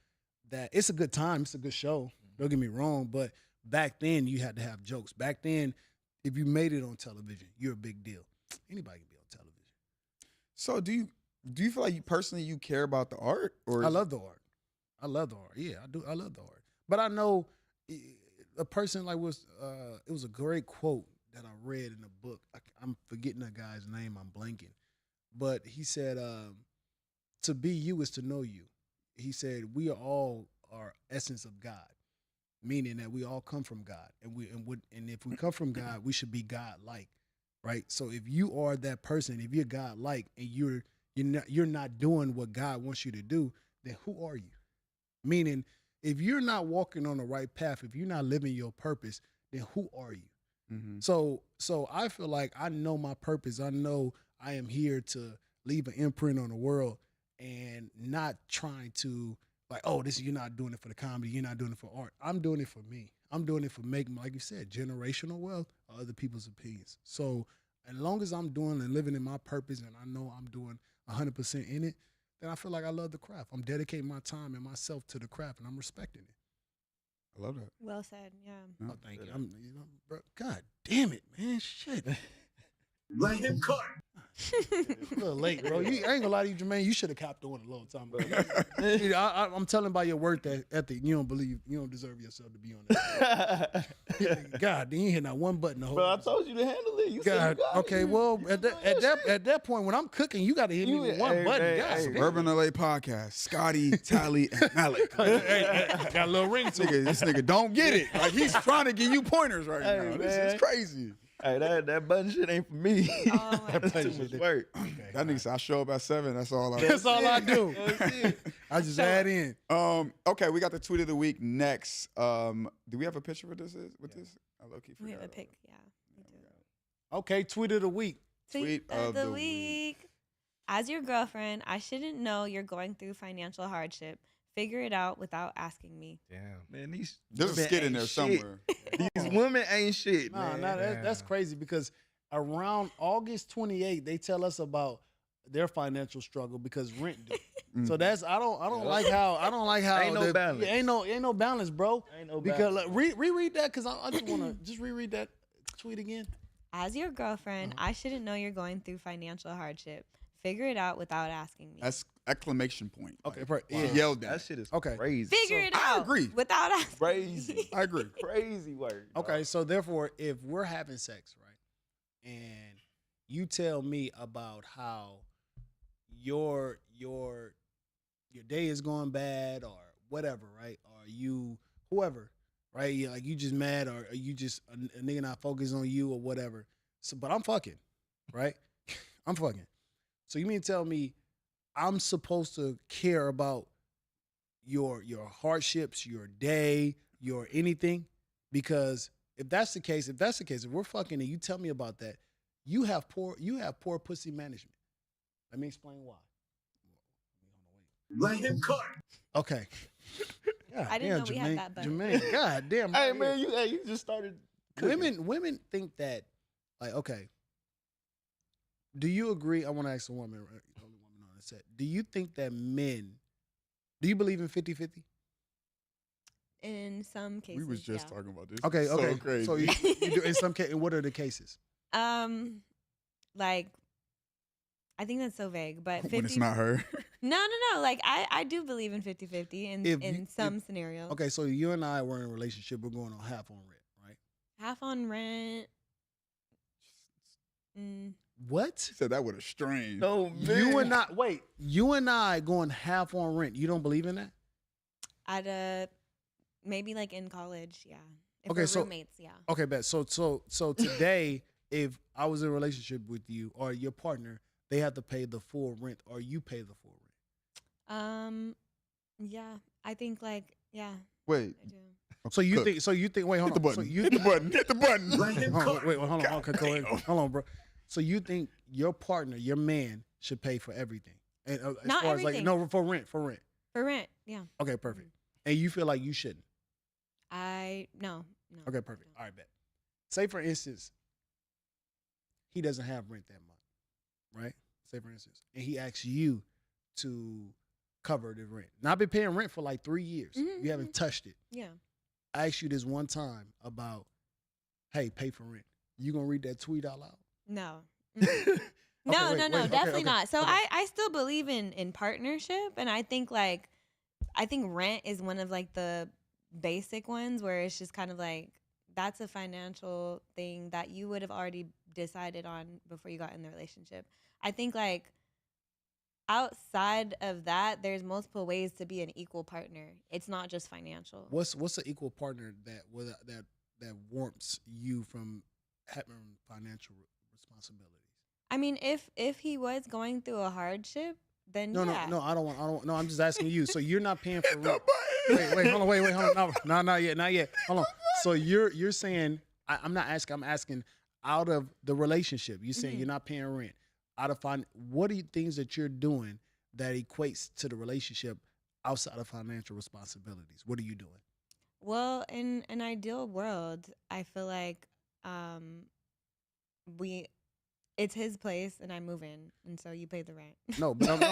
that it's a good time. It's a good show. Don't get me wrong. But back then you had to have jokes. Back then, if you made it on television, you're a big deal. Anybody can be on television. So do you feel like you personally care about the art or I love the art. I love the art. Yeah, I do. I love the art. But I know a person like it was a great quote that I read in a book. I'm forgetting the guy's name. I'm blanking. But he said, to be you is to know you. He said, we are all our essence of God, meaning that we all come from God. And if we come from God, we should be God-like, right? So if you are that person, if you're God-like and you're not doing what God wants you to do, then who are you? Meaning, if you're not walking on the right path, if you're not living your purpose, then who are you? Mm-hmm. So I feel like I know my purpose. I know I am here to leave an imprint on the world and not trying to like, oh, you're not doing it for the comedy. You're not doing it for art. I'm doing it for me. I'm doing it for making, like you said, generational wealth or other people's opinions. So as long as I'm doing and living in my purpose and I know I'm doing 100% in it, then I feel like I love the craft. I'm dedicating my time and myself to the craft and I'm respecting it. I love that. Well said. Yeah. Oh, thank you. Bro, God damn it, man. Shit. Let him cut. A little late, bro. I ain't gonna lie to you, Jermaine. You should have copped on a long time ago. I'm telling by your work ethic, you don't deserve yourself to be on that. God, you ain't hit not one button the whole. Bro, I told you to handle it. You said you got okay, it. well, at that point when I'm cooking, you got to hit me with one button. God, SBRBNLA podcast, Scotty, Tally, and Malik. got a little ring to it. This nigga don't get it. Like he's trying to give you pointers right Hey, now. man. This is crazy. Hey, that button shit ain't for me. Oh, my That's too much work. That nigga said I show up at 7. That's all I. That's all I do. That's it. I just add in. Okay, we got the tweet of the week next. Do we have a picture for this? With this? I low key We forgot. have a pic. Yeah. We do. Okay, tweet of the week. Tweet of the week. As your girlfriend, I shouldn't know you're going through financial hardship. Figure it out without asking me. Damn. Man, There's a women skit in ain't there shit. somewhere. These women ain't shit, No, man. that's crazy because around August 28th, they tell us about their financial struggle because rent due. So that's I don't like how Ain't no balance. Yeah, ain't no balance, bro. Ain't no because balance. reread that because I just want to just reread that tweet again. As your girlfriend, I shouldn't know you're going through financial hardship. Figure it out without asking me. That's exclamation point. Okay, Like, yeah. he yelled That at. shit is Okay. crazy. Figure it I out. agree. Without asking Crazy. me. I agree. Crazy word. dog. Okay, so therefore, if we're having sex, right, and you tell me about how your day is going bad or whatever, right, or you whoever, right? Like you just mad or you just a nigga not focused on you or whatever. So, but I'm fucking, right? I'm fucking. So you mean to tell me I'm supposed to care about your hardships, your day, your anything? Because if that's the case, if we're fucking and you tell me about that, you have poor pussy management. Let me explain why. Let him cook. Okay. God I didn't know we had that button. Jermaine, God damn. Hey man, you just started cooking. Women think that, like, okay. Do you agree? I want to ask a woman, only woman on the set. Do you think that do you believe in 50-50? In some cases, We was just talking about this. Okay, So okay. crazy. So you do in some cases. What are the cases? Like, I think that's so vague, but 50, when it's not her. No. Like, I do believe in 50-50 in some scenarios. Okay, so you and I were in a relationship. We're going on half on rent, right? Half on rent. What? She said that with a strain. No, man. You and I going half on rent. You don't believe in that? At maybe like in college, yeah. If Okay, we're so roommates, yeah. Okay, bet. So today, if I was in a relationship with you or your partner, they have to pay the full rent, or you pay the full rent. Yeah. I think like, yeah. Wait. I do. So you think? Wait, hold Hit the on. button. So you Hit the button. Hit the button. Let him hold on, cook. wait, hold on, hold on, bro. So you think your partner, your man, should pay for everything? And as Not far everything. as like no for rent. For rent, yeah. Okay, perfect. And you feel like you shouldn't? No. Okay, perfect. All right, bet. Say for instance, he doesn't have rent that month, right? Say for instance, and he asks you to cover the rent. Now I've been paying rent for like 3 years. Mm-hmm, You haven't touched it. Yeah. I asked you this one time about, hey, pay for rent. You gonna read that tweet out loud? No. Okay, No, wait, definitely okay. not. So Okay. I still believe in partnership, and I think rent is one of like the basic ones where it's just kind of like that's a financial thing that you would have already decided on before you got in the relationship. I think like outside of that, there's multiple ways to be an equal partner. It's not just financial. What's an equal partner that warrants you from having financial responsibilities? I mean, if he was going through a hardship, then No, yeah. no, I don't want. No, I'm just asking you. So you're not paying for rent. button. Wait, hold on. No, not yet. Hold on. So you're saying I'm not asking. I'm asking out of the relationship. You're saying you're not paying rent. Out of what are things that you're doing that equates to the relationship outside of financial responsibilities? What are you doing? Well, in an ideal world, I feel like it's his place and I move in, and so you pay the rent. No, but hold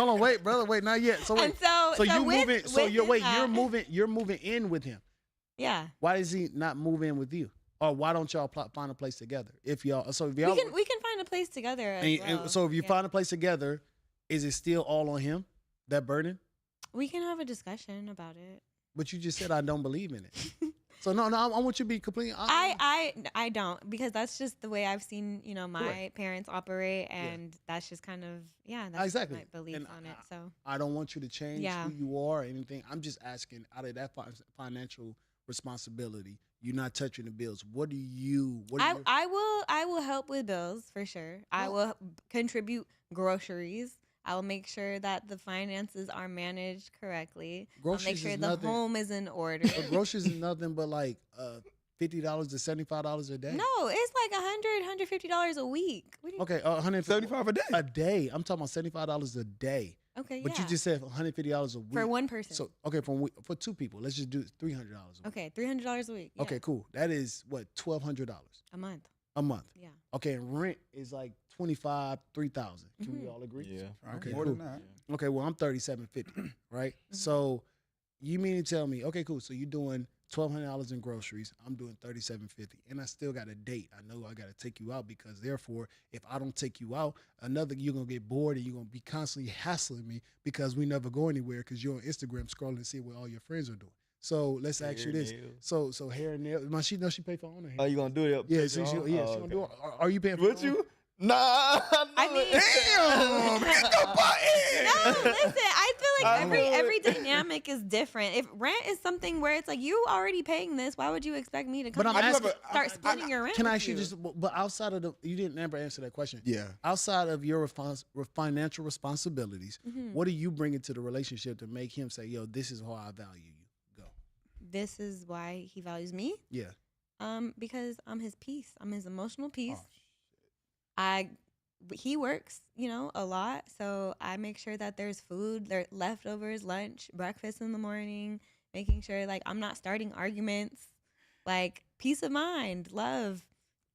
on, wait, brother, wait, not yet. So wait, And so you with- moving? So within you're that- you're moving in with him. Yeah, Why does he not move in with you? Or why don't y'all find a place together? If y'all, we can find a place together. As well. so if you find a place together, is it still all on him? That burden? we can have a discussion about it. But you just said I don't believe in it. So no, I want you to be completely honest. I don't, because that's just the way I've seen my Correct. parents operate, and that's just kind of that's Exactly. my belief And on it. So I don't want you to change Yeah. who you are or anything. I'm just asking, out of that financial responsibility, you're not touching the bills. What do you? I will help with bills for sure. I will contribute groceries. I will make sure that the finances are managed correctly. I'll make Groceries sure is the nothing. home is in order. But groceries is nothing but like $50 to $75 a day. No, it's like $100, $150 a week. What do you, Okay, 175 $75 a day. a day. I'm talking about $75 a day. okay, But yeah. you just said $150 a week for one person. So okay, for two people, let's just do $300 a week. Okay, $300 a week. Yeah. Okay, cool. That is what, $1,200 A month. a month. Yeah. Okay, and rent is like $3,000. Can we all agree? Yeah. Okay, More cool. than that. Okay, well I'm $3,750, right? So you mean to tell me, okay, cool. So you're doing $1,200 in groceries. I'm doing $3,750, and I still got a date. I know I got to take you out because therefore, if I don't take you out, you're gonna get bored and you're gonna be constantly hassling me because we never go anywhere because you're on Instagram scrolling to see what all your friends are doing. So let's ask you Hair, this. nails. So hair and nails. She knows she pay for her own hair. Oh, you gonna do it? Yeah, she gonna do it. Are you paying for Would her own? you? Nah. I mean, Damn, hit the button. no, listen. I feel like every dynamic is different. If rent is something where it's like you already paying this, why would you expect me to come start splitting your rent? Can I ask you just? But outside of you didn't ever answer that question. Yeah. Outside of your financial responsibilities, what are you bringing to the relationship to make him say, "Yo, this is how I value you"? Go. This is why he values me. Yeah. Because I'm his piece. I'm his emotional piece. He works, a lot. So I make sure that there's food, there leftovers, lunch, breakfast in the morning, making sure like I'm not starting arguments, like peace of mind, love.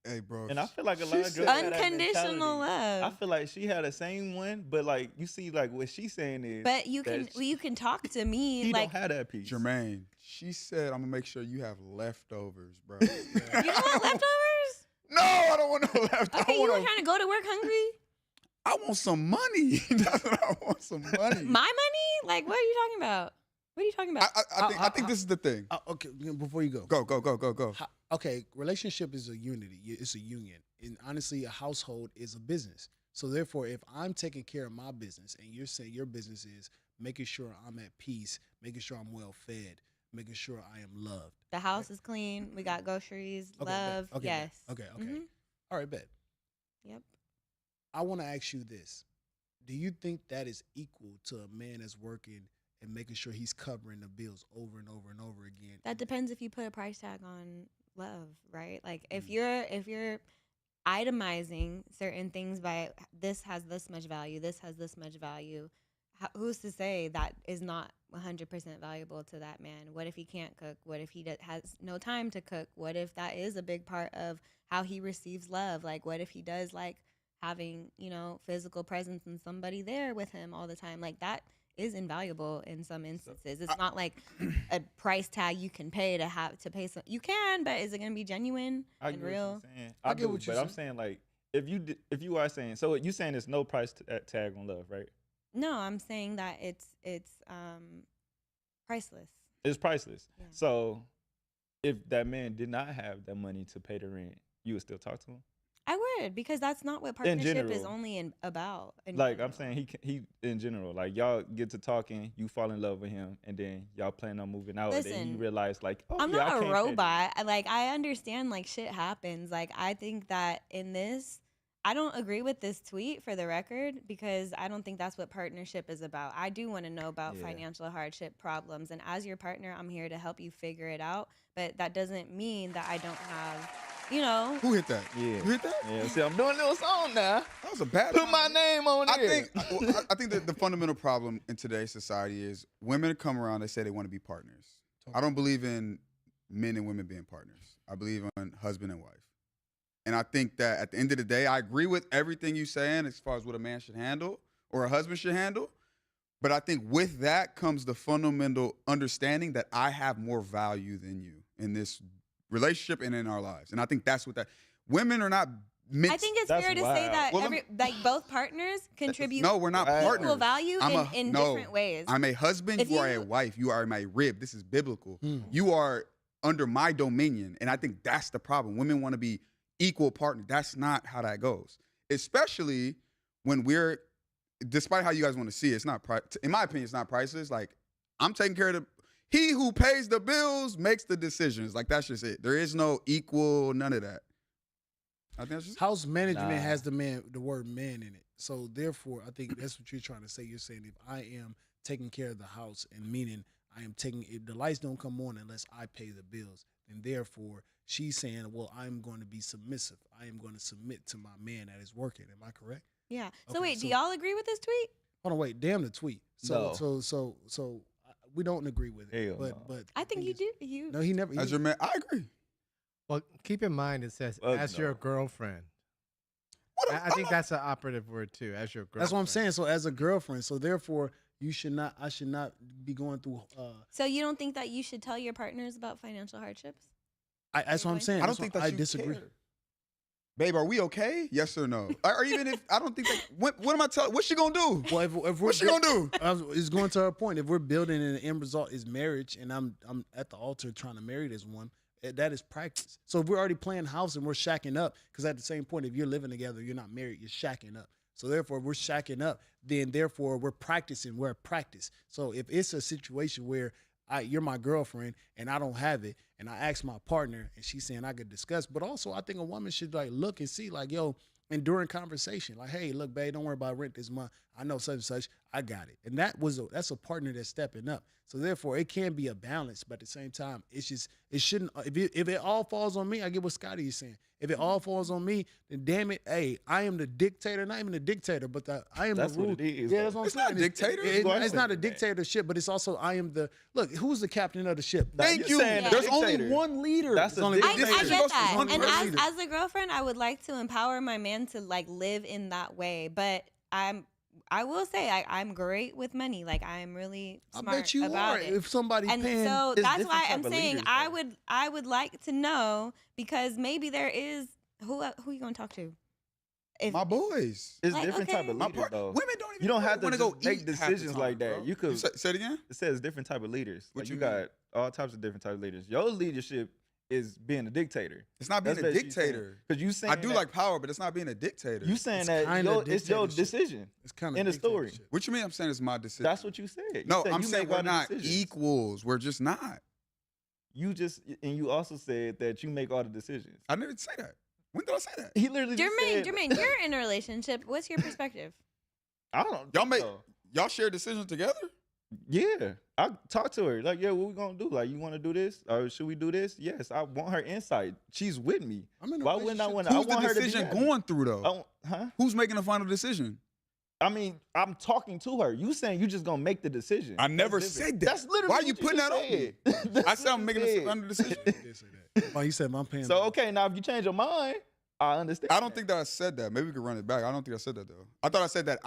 Hey, bro. And I feel like a lot of girls unconditional love. I feel like she had the same one, but like you see, like what she's saying is. But you can talk to me. He like don't have that piece. Jermaine, she said, "I'm gonna make sure you have leftovers, bro." You don't want leftovers? No, I don't want no leftovers. Okay, you were trying to go to work hungry? I want some money. That's what I want, some money. My money? Like, what are you talking about? What are you talking about? I think this is the thing. Okay, before you go. Go. Okay, relationship is a unity. It's a union. And honestly, a household is a business. So therefore, if I'm taking care of my business and you're saying your business is making sure I'm at peace, making sure I'm well fed, making sure I am loved. The house is clean. We got groceries, love. Okay, yes. Okay. All right, bet. Yep. I want to ask you this. Do you think that is equal to a man that's working and making sure he's covering the bills over and over and over again? That depends if you put a price tag on love, right? Like if you're itemizing certain things by this has this much value, this has this much value, who's to say that is not 100% valuable to that man? What if he can't cook? What if he has no time to cook? What if that is a big part of how he receives love? Like what if he does like having, physical presence and somebody there with him all the time? Like that is invaluable in some instances. It's not like a price tag you can pay to pay some. You can, but is it going to be genuine and real? I get what you're saying. I'm saying like if you are saying, so you saying there's no price tag on love, right? No, I'm saying that it's priceless. It's priceless. Yeah. So if that man did not have that money to pay the rent, you would still talk to him? I would, because that's not what partnership is only about. Like I'm saying, he in general, like y'all get to talking, you fall in love with him, and then y'all plan on moving out. Listen, and you realize like, oh, I'm yeah, not a robot. Like I understand like shit happens. Like I think that in this, I don't agree with this tweet for the record, because I don't think that's what partnership is about. I do want to know about financial hardship problems, and as your partner, I'm here to help you figure it out. But that doesn't mean that I don't have. Who hit that? Yeah. You hit that? Yeah. See, I'm doing a little song now. That was a bad Put my name on it. I think that the fundamental problem in today's society is women come around, they say they want to be partners. I don't believe in men and women being partners. I believe in husband and wife. And I think that at the end of the day, I agree with everything you're saying as far as what a man should handle or a husband should handle. But I think with that comes the fundamental understanding that I have more value than you in this relationship and in our lives. And I think that's what that women are not meant. I think it's fair to say that both partners contribute. No, we're not partners. Equal value in different ways. I'm a husband, you are a wife, you are my rib. This is biblical. You are under my dominion. And I think that's the problem. Women want to be equal partners. That's not how that goes. Especially when we're, despite how you guys want to see it, it's not, in my opinion, it's not priceless. Like I'm taking care of he who pays the bills makes the decisions. Like, that's just it. There is no equal, none of that. I think that's just house management has the word man in it. So, therefore, I think that's what you're trying to say. You're saying if I am taking care of the house, and meaning I am taking, if the lights don't come on unless I pay the bills, then therefore she's saying, well, I'm going to be submissive. I am going to submit to my man that is working. Am I correct? Yeah. So, wait, do y'all agree with this tweet? Hold on, wait. Damn the tweet. So we don't agree with it. But I think you do. No, he never. As your man, I agree. Well, keep in mind it says as your girlfriend. I think that's an operative word too. As your girlfriend. That's what I'm saying. So as a girlfriend, so therefore I should not be going through. So you don't think that you should tell your partners about financial hardships? That's what I'm saying. I don't think that I disagree. Care. Babe, are we okay? Yes or no? Or even if I don't think that. What am I telling? What's she gonna do? Well, if what's she gonna do? It's going to her point. If we're building and the end result is marriage, and I'm at the altar trying to marry this one, that is practice. So if we're already playing house and we're shacking up, because at the same point, if you're living together, you're not married, you're shacking up. So therefore, we're shacking up. Then therefore, we're practicing. We're at practice. So if it's a situation where you're my girlfriend and I don't have it, and I ask my partner and she's saying I could discuss, but also I think a woman should like look and see like, yo, and during conversation, like, hey, look, babe, don't worry about rent this month. I know such and such. I got it. And that's a partner that's stepping up. So therefore, it can be a balance, but at the same time, it shouldn't. If it all falls on me, I get what Scotty is saying. If it all falls on me, then damn it, hey, I am the dictator. Not even the dictator, but I am that's the rule. What it is, yeah, that's what I'm it's saying. not a dictator. It's not a dictatorship, but it's also I am the look. Who's the captain of the ship? Thank you. There's only one leader. That's only I get that. one And person. as a girlfriend, I would like to empower my man to like live in that way. But I will say I'm great with money. Like I'm really smart I bet you about are. it. If somebody And paying, so It's that's different why type I'm of saying leaders, I would like to know, because maybe there is who you gonna talk to? If My boys. It's Like, different okay. type of My leaders, part, though. women don't even You don't have to want to just go make eat half the decisions time, like that. bro. You could say it again. It says different type of leaders. What Like you you mean? got all types of different type of leaders. Your leadership is being a dictator. It's not being That's a what she's saying. dictator. Because you saying I do that- like power, but it's not being a dictator. you saying It's that kinda it's your dictatorship. decision. it's kind in the story. What you mean? I'm saying it's my decision. That's what you said. You No, said I'm you saying make we're all the not decisions. equals. We're just not. You also said that you make all the decisions. I never say that. When did I say that? He literally just said, Jermaine, you're in a relationship. What's your perspective? I don't. Y'all think make so. y'all share decisions together? Yeah, I talked to her. Like, yeah, what we gonna do? Like, you want to do this, or should we do this? Yes, I want her insight. She's with me. I'm in a Why wouldn't I relationship. want? I Who's want the her to be decision happy. going through though? Huh? Who's making the final decision? I mean, I'm talking to her. You saying you just gonna make the decision? I never That's different. said that. That's literally. Why are you what putting just that on me? said. I said I'm making the final decision. He did say that. Oh, you said I'm paying. So okay, now if you change your mind, I understand. I don't think that I said that. Maybe we could run it back. I don't think I said that though. I thought I said that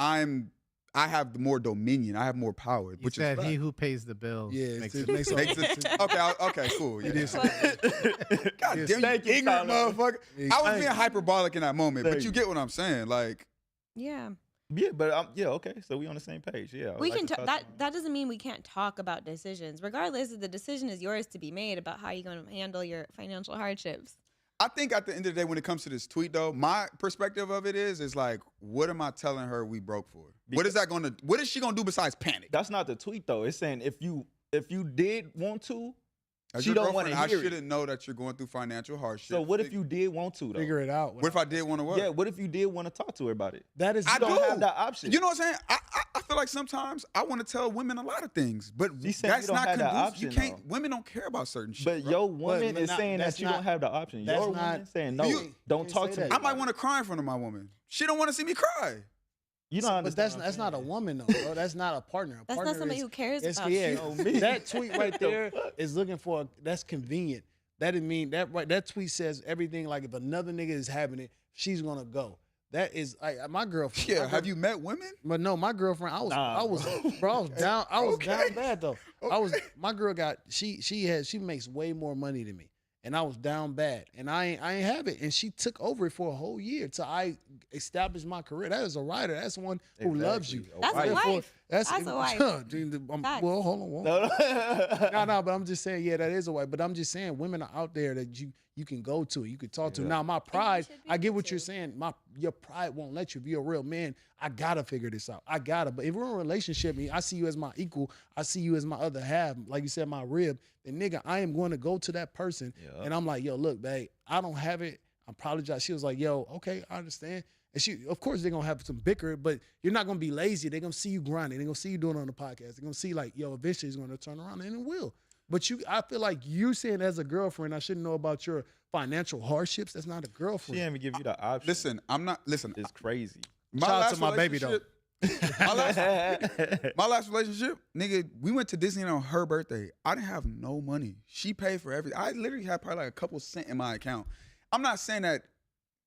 I have more dominion. I have more power. You which said is he who pays the bills. Yeah, makes it it. makes makes it, okay, cool. Yeah. did say that. God Yes. damn you, Thank you, ignorant Tyler. motherfucker. Yeah, I was thank being you. hyperbolic in that moment, but Thank you you. get what I'm saying. Like, Yeah. Yeah, but yeah, okay. So we on the same page. Yeah, I would We like can to talk. talk to That doesn't mean we can't talk about decisions. Regardless, the decision is yours to be made about how you're going to handle your financial hardships. I think at the end of the day, when it comes to this tweet, though, my perspective of it is like, what am I telling her we broke for? What is that going to? What is she going to do besides panic? That's not the tweet though. It's saying if you did want to, As she your don't want to girlfriend, hear I it. shouldn't know that you're going through financial hardship. So what if you did want to though? Figure it out. What if I did want to work? Yeah, what if you did want to talk to her about it? That is. I You don't do. have that option. You know what I'm saying? I feel like sometimes I want to tell women a lot of things, but She's saying that's you don't not have that conducive. You option, can't. Women don't care about certain shit. But bro. your woman but is not- saying that's that you not- don't have the option. that's Your woman not- saying no, You- don't can't talk say to me. that. I might want to cry in front of my woman. She don't want to see me cry. You don't But understand. that's not a woman though, bro. That's not a partner. A That's partner not somebody is, who cares it's- about yeah, you. know me. That tweet right What the there fuck? is looking for. That's convenient. That didn't mean that. Right. That tweet says everything. Like if another nigga is having it, she's gonna go. That is my girlfriend. Yeah. my Have you met women? But no, my girlfriend. I was down. I was down bad though. My girl got she makes way more money than me, and I was down bad, and I ain't have it, and she took over it for a whole year till I established my career. That is a writer. That's one who loves you. Exactly. That's a Therefore, wife. That's a wife. Facts. Well, hold on. No. No, but I'm just saying, yeah, that is a wife. But I'm just saying, women are out there that you can go to, you can talk to. Yeah. Now, my pride, should be I get able what to. you're saying. Your pride won't let you. If you're a real man, I gotta figure this out. I gotta. But if we're in a relationship, and I see you as my equal, I see you as my other half, like you said, my rib. Then nigga, I am going to go to that person, and I'm like, yo, look, babe, I don't have it. I apologize. She was like, yo, okay, I understand. And she, of course, they're gonna have some bicker, but you're not gonna be lazy. They're gonna see you grinding. They're gonna see you doing it on the podcast. They're gonna see like, yo, eventually it's gonna turn around, and it will. But I feel like you saying as a girlfriend, I shouldn't know about your financial hardships. That's not a She girlfriend. didn't even give you the option. Listen, I'm not. Listen, It's crazy. my Shout out last to my baby, though. relationship- my last relationship, nigga, we went to Disney on her birthday. I didn't have no money. She paid for everything. I literally had probably like a couple cents in my account. I'm not saying that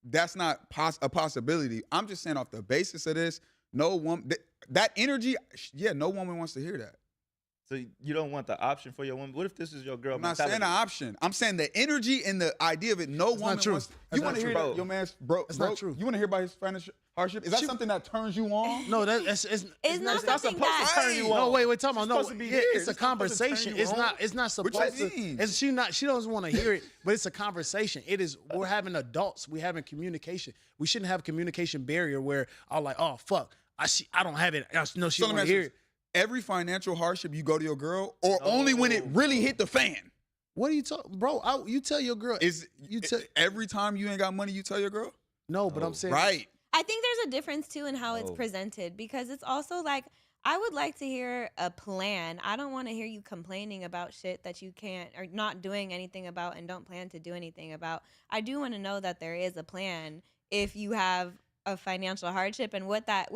that's not a possibility. I'm just saying off the basis of this, no woman, that energy, yeah, no woman wants to hear that. So you don't want the option for your woman. What if this is your girl? I'm not saying the option. I'm saying the energy and the idea of it. No woman true. wants. That's You want not to hear true. that your man's broke? That's not true. You want to hear about his financial? hardship? Is that something that turns you on? No, it's not something supposed to turn you on. No, wait, talk about no. supposed to be Yeah, there. it's a It's supposed to turn conversation. you It's on. not. It's not supposed What you to. mean? It's, she doesn't want to hear it, but it's a conversation. It is. We're having adults. We're having communication. We shouldn't have a communication barrier where I'm like, oh fuck, I don't have it. I know she So don't let me want ask to you hear this. it. Every financial hardship you go to your girl, or only when it really hit the fan? What are you talking, bro? You tell your girl. Every time you ain't got money, you tell your girl? No, but I'm saying Right. I think there's a difference too in how it's presented, because it's also like, I would like to hear a plan. I don't want to hear you complaining about shit that you can't or not doing anything about and don't plan to do anything about. I do want to know that there is a plan if you have a financial hardship and what that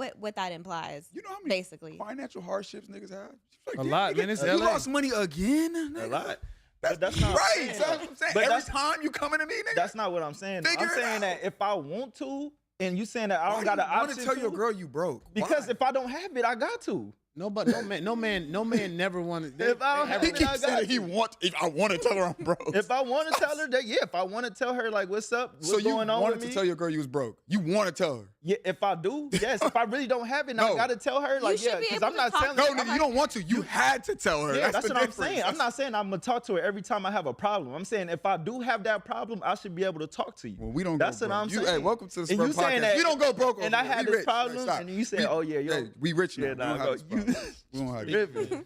implies. You know how many basically financial hardships niggas have? A lot, man. It's You LA. lost money again? A lot. That's not right. saying, That's what I'm saying. but Every time you coming to me, nigga. That's not what I'm saying. Figure I'm it saying out. that if I want to, and you saying that I don't Why got you an wanna option tell to, your girl you broke? because Why? if I don't have it, I got to. No, but no man never wanted. If I don't have He it, keeps I got saying to. if I want to tell her I'm broke. If I want to tell her that, yeah. If I want to tell her like what's up, what's So you going on wanted with to me, tell your girl you was broke. You want to tell her. yeah. If I do, yes. If I really don't have it, and I No. gotta tell her like, should yeah, be because able I'm to not talk telling. to No, her. nigga, you don't want to. You had to tell her. Yeah, That's that's the what I'm difference. saying. I'm not saying I'm gonna talk to her every time I have a problem. I'm saying if I do have that problem, I should be able to talk to you. Well, we don't That's go what broke. I'm You- saying. Hey, welcome to the And you Spur saying Podcast. that- We don't go broke. and over I here. had We this rich. problem, Stop. and you said, We- "Oh yeah, yo, hey, we rich now. yeah, We don't nah, have this go, you, problem. We don't have this.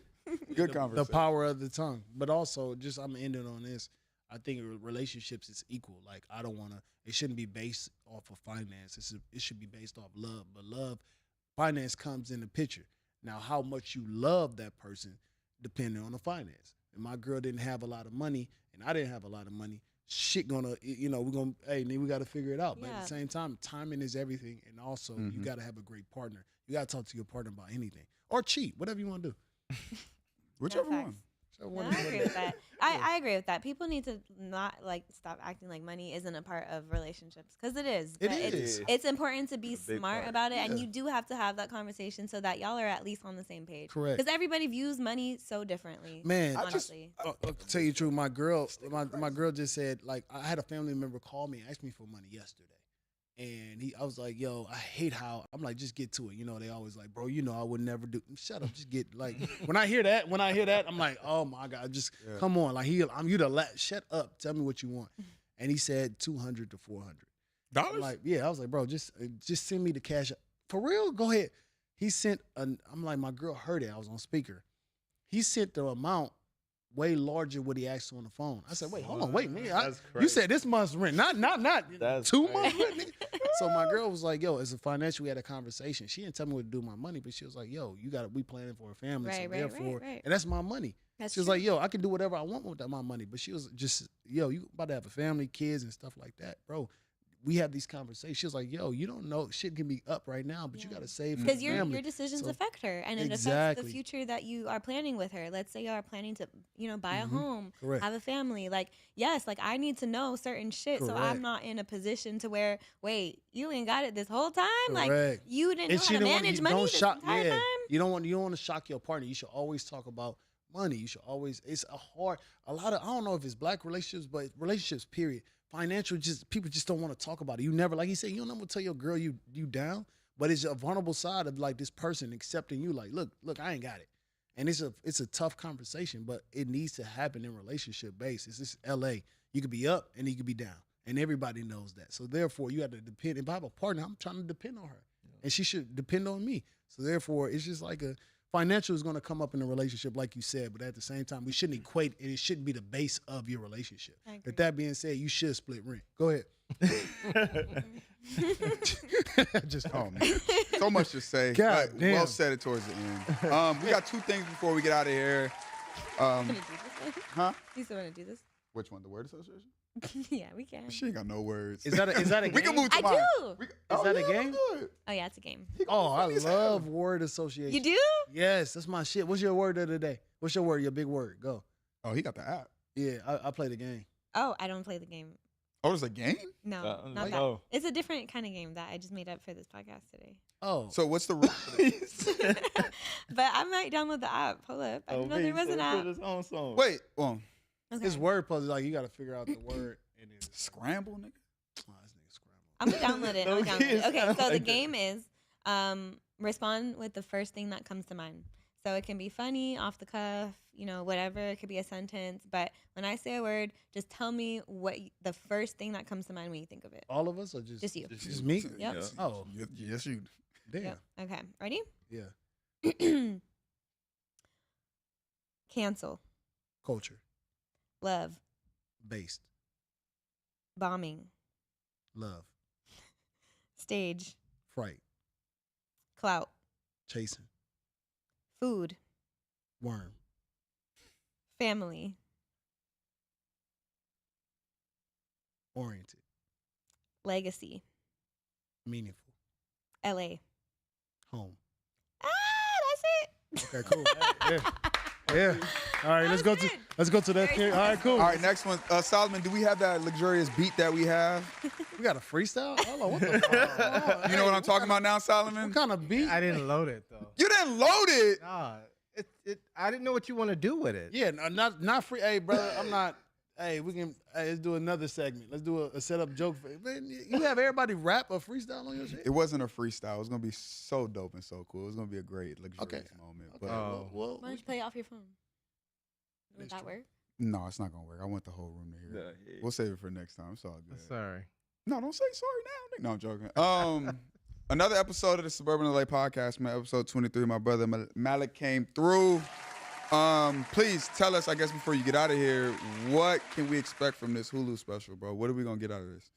Good the conversation. power of the tongue. But also, just I'm ending on this. I think relationships is equal. Like I don't want to. It shouldn't be based off of finance. It should be based off love. But love, finance comes in the picture. Now, how much you love that person, depending on the finance. And my girl didn't have a lot of money, and I didn't have a lot of money. Shit gonna, we're gonna. Hey, we got to figure it out. But at the same time, timing is everything, and also you got to have a great partner. You got to talk to your partner about anything or cheat, whatever you want to do. Whichever facts. one. No, I agree with that. I agree with that. People need to not stop acting like money isn't a part of relationships, because it is. It But is. It's important to be big smart part. about it, and you do have to have that conversation so that y'all are at least on the same page. Correct. Because everybody views money so differently. Man, honestly. I'll tell you the truth. My girl just said, like, I had a family member call me and ask me for money yesterday. And I was like, yo, I hate how, I'm like, just get to it. They always like, bro, I would never do. Shut up, just get, like, when I hear that, I'm like, oh my God, just come on. Like, I'm you to shut up. Tell me what you want. And he said $200 to $400. I'm like, yeah, I was like, bro, just send me the cash. For real? Go ahead. He sent, I'm like, my girl heard it. I was on speaker. He sent the amount way larger than what he asked on the phone. I said, wait, hold on, wait, nigga. That's You crazy. said this month's rent, not That's 2 crazy. months rent, nigga. So my girl was like, yo, as a financial, we had a conversation. She didn't tell me what to do with my money, but she was like, yo, we planning for a family. Right, so right, therefore, right. and that's my money. That's She was true. like, yo, I can do whatever I want with my money. But she was just, yo, you about to have a family, kids and stuff like that. Bro, we have these conversations. She was like, yo, you don't know, shit can be up right now, but you got to save for the Because your family. decisions So- affect her, and it affects Exactly. the future that you are planning with her. Let's say you are planning to, buy a home, Correct. have a family. Like, yes, I need to know certain shit, so Correct. I'm not in a position to where, wait, you ain't got it this whole time. Like, Correct. you didn't know how to didn't manage money don't this shock, entire time. You don't want to shock your partner. You should always talk about money. You should always. It's a lot of. I don't know if it's black relationships, but relationships. Period. Financial. People just don't want to talk about it. You never, like he said, you don't never tell your girl you down. But it's a vulnerable side of like this person accepting you. Like, look, I ain't got it. And it's a tough conversation, but it needs to happen in relationship basis. It's LA. You could be up and you could be down, and everybody knows that. So therefore, you have to depend. If I have a partner, I'm trying to depend on her, and she should depend on me. So therefore, it's just like financial is going to come up in a relationship, like you said. But at the same time, we shouldn't equate it. It shouldn't be the base of your relationship. I agree. With that being said, you should split rent. Go ahead. Just Oh man, so much to say. God but damn. Well said it towards the end. We got two things before we get out of here. Want to do this one? Huh? You still want to do this? Which one? The word association? Yeah, we can. She ain't got no words. Is that a game? We can move to I mine. do. Is that a game? let's do it. Oh yeah, it's a game. Oh, I love word association. You do? Yes, that's my shit. What's your word of the day? What's your word? Your big word? Go. Oh, he got the app. Yeah, I play the game. Oh, I don't play the game. Oh, it's a game? No, not that. no. It's a different kind of game that I just made up for this podcast today. Oh, So what's the rule for this? But I might download the app. Hold up. I didn't know there was an app. His own song. Wait, well, Okay. it's word puzzle. Like you got to figure out the word. And then, scramble, nigga. oh, this nigga scramble. I'm gonna download it. Okay, so the game is respond with the first thing that comes to mind. So it can be funny, off the cuff, whatever. It could be a sentence. But when I say a word, just tell me what the first thing that comes to mind when you think of it. All of us, or just you? Just me? Yep. Yeah. Oh, Yes, you. damn. Yep. Okay. Ready? Yeah. Cancel. Culture. Love. Based. Bombing. Love. Stage. Fright. Clout. Chasing. Food. Worm. Family. Oriented. Legacy. Meaningful. LA. Home. That's it. Okay, cool. Yeah. All right, let's go to that. All right, cool. All right, next one. Solomon, do we have that luxurious beat that we have? We got a freestyle? Hold on, what the fuck? You know what I'm talking about now, Solomon? What kind of beat? I didn't load it though. You didn't load it. Nah, I didn't know what you want to do with it. Yeah, not free. Hey, brother, I'm not. Hey, we can. Hey, let's do another segment. Let's do a setup joke. Man, you have everybody rap a freestyle on your shit? It wasn't a freestyle. It was gonna be so dope and so cool. It was gonna be a great luxurious moment. Okay. But Well, Why don't you play it off your phone? Would that work? no, it's not gonna work. I want the whole room to hear it. We'll save it for next time. It's all good. Sorry. No, don't say sorry now. No, I'm joking. Another episode of the SBRBNLA podcast, man. Episode 23. My brother Malik came through. Please tell us, I guess, before you get out of here, what can we expect from this Hulu special, bro? What are we gonna get out of this?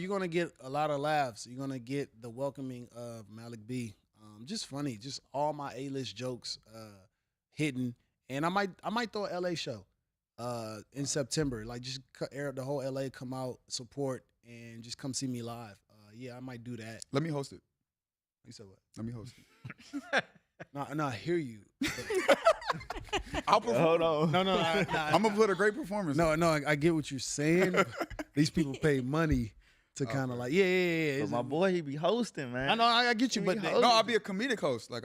You're gonna get a lot of laughs. You're gonna get the welcoming of Malik B. Just funny, just all my A-list jokes hidden, and I might throw a LA show in September. Like just air the whole LA, come out, support, and just come see me live. Yeah, I might do that. Let me host it. You said what? Let me host it. No, I hear you. I'll perform. Hold on. No, I'm gonna put a great performance. No, I get what you're saying. These people pay money to kind of like, yeah. But my boy, he be hosting, man. I know, I get you, but No, I'll be a comedic host. Like,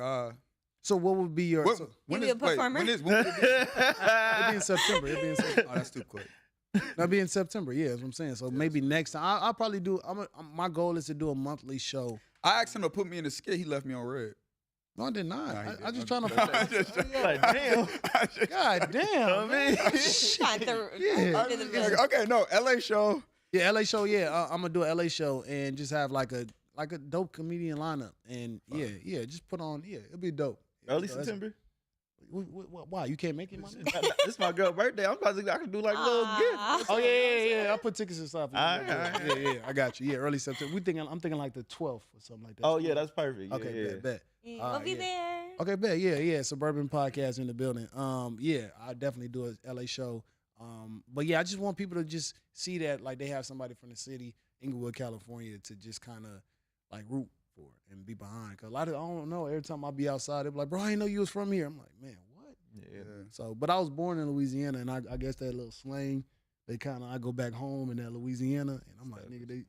so what would be your? when be a performer? When would it be? It'd be in September. Oh, that's too quick. That'll be in September. Yeah, that's what I'm saying. So maybe next time, I'll probably do. My goal is to do a monthly show. I asked him to put me in the skit. He left me on red. No, I did not. Nah, he I just didn't. trying to. Like, damn. God damn. Man. Okay, no, LA show. Yeah, LA show. Yeah, I'm gonna do an LA show and just have like a dope comedian lineup. And yeah, just put on. Yeah, it'll be dope. Early September. Why you can't make it? This my girl's birthday. I'm about to. I can do like a little gift. Oh yeah. I'll put tickets and stuff. All right. Yeah. I got you. Yeah, early September. I'm thinking like the 12th or something like that. Oh yeah, that's perfect. Okay, bet. We'll be there. Okay, bet. Yeah. Suburban podcast in the building. Yeah, I definitely do a LA show. But yeah, I just want people to just see that like they have somebody from the city, Inglewood, California, to just kind of like root for it and be behind. Cause a lot of I don't know. Every time I be outside, they be like, "Bro, I didn't know you was from here." I'm like, "Man, what?" Yeah. So, but I was born in Louisiana, and I guess that little slang, I go back home in that Louisiana, and I'm like, nigga, they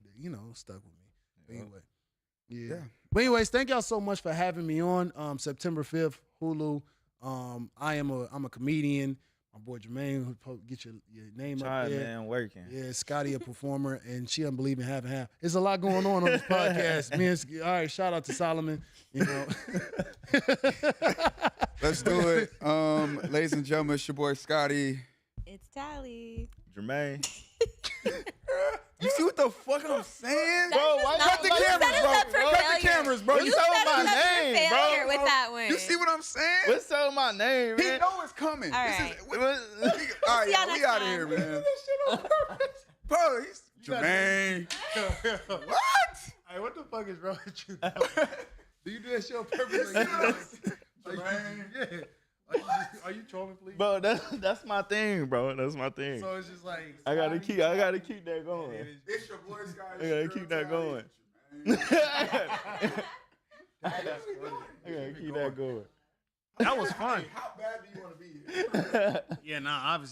stuck with me. But anyway, yeah. But anyways, thank y'all so much for having me on. September 5th, Hulu. I'm a comedian. My boy Jermaine, get your name up there. Man, working. Yeah, Scotty, a performer, and she don't believe in half and half. There's a lot going on this podcast. All right, shout out to Solomon. Let's do it. Ladies and gentlemen, it's your boy Scotty. It's Tally. Jermaine. You see what the fuck I'm saying? Bro, why cut the cameras, bro. Cut the cameras, bro. You set my name, bro. With that one. You see what I'm saying? What's up my name, man? He know it's coming. All right. All right, y'all we out of next here, time. man. Bro, he's Jermaine. What? Hey, what the fuck is wrong with you? Do you do that show purposely? Jermaine. Yeah. Are you trolling, please? Bro, that's my thing, bro. That's my thing. So it's just like I gotta keep that going. It's your boy Scotty. I gotta keep that going. I gotta keep that going. that was fun. How bad do you want to be here? Yeah, nah, obviously.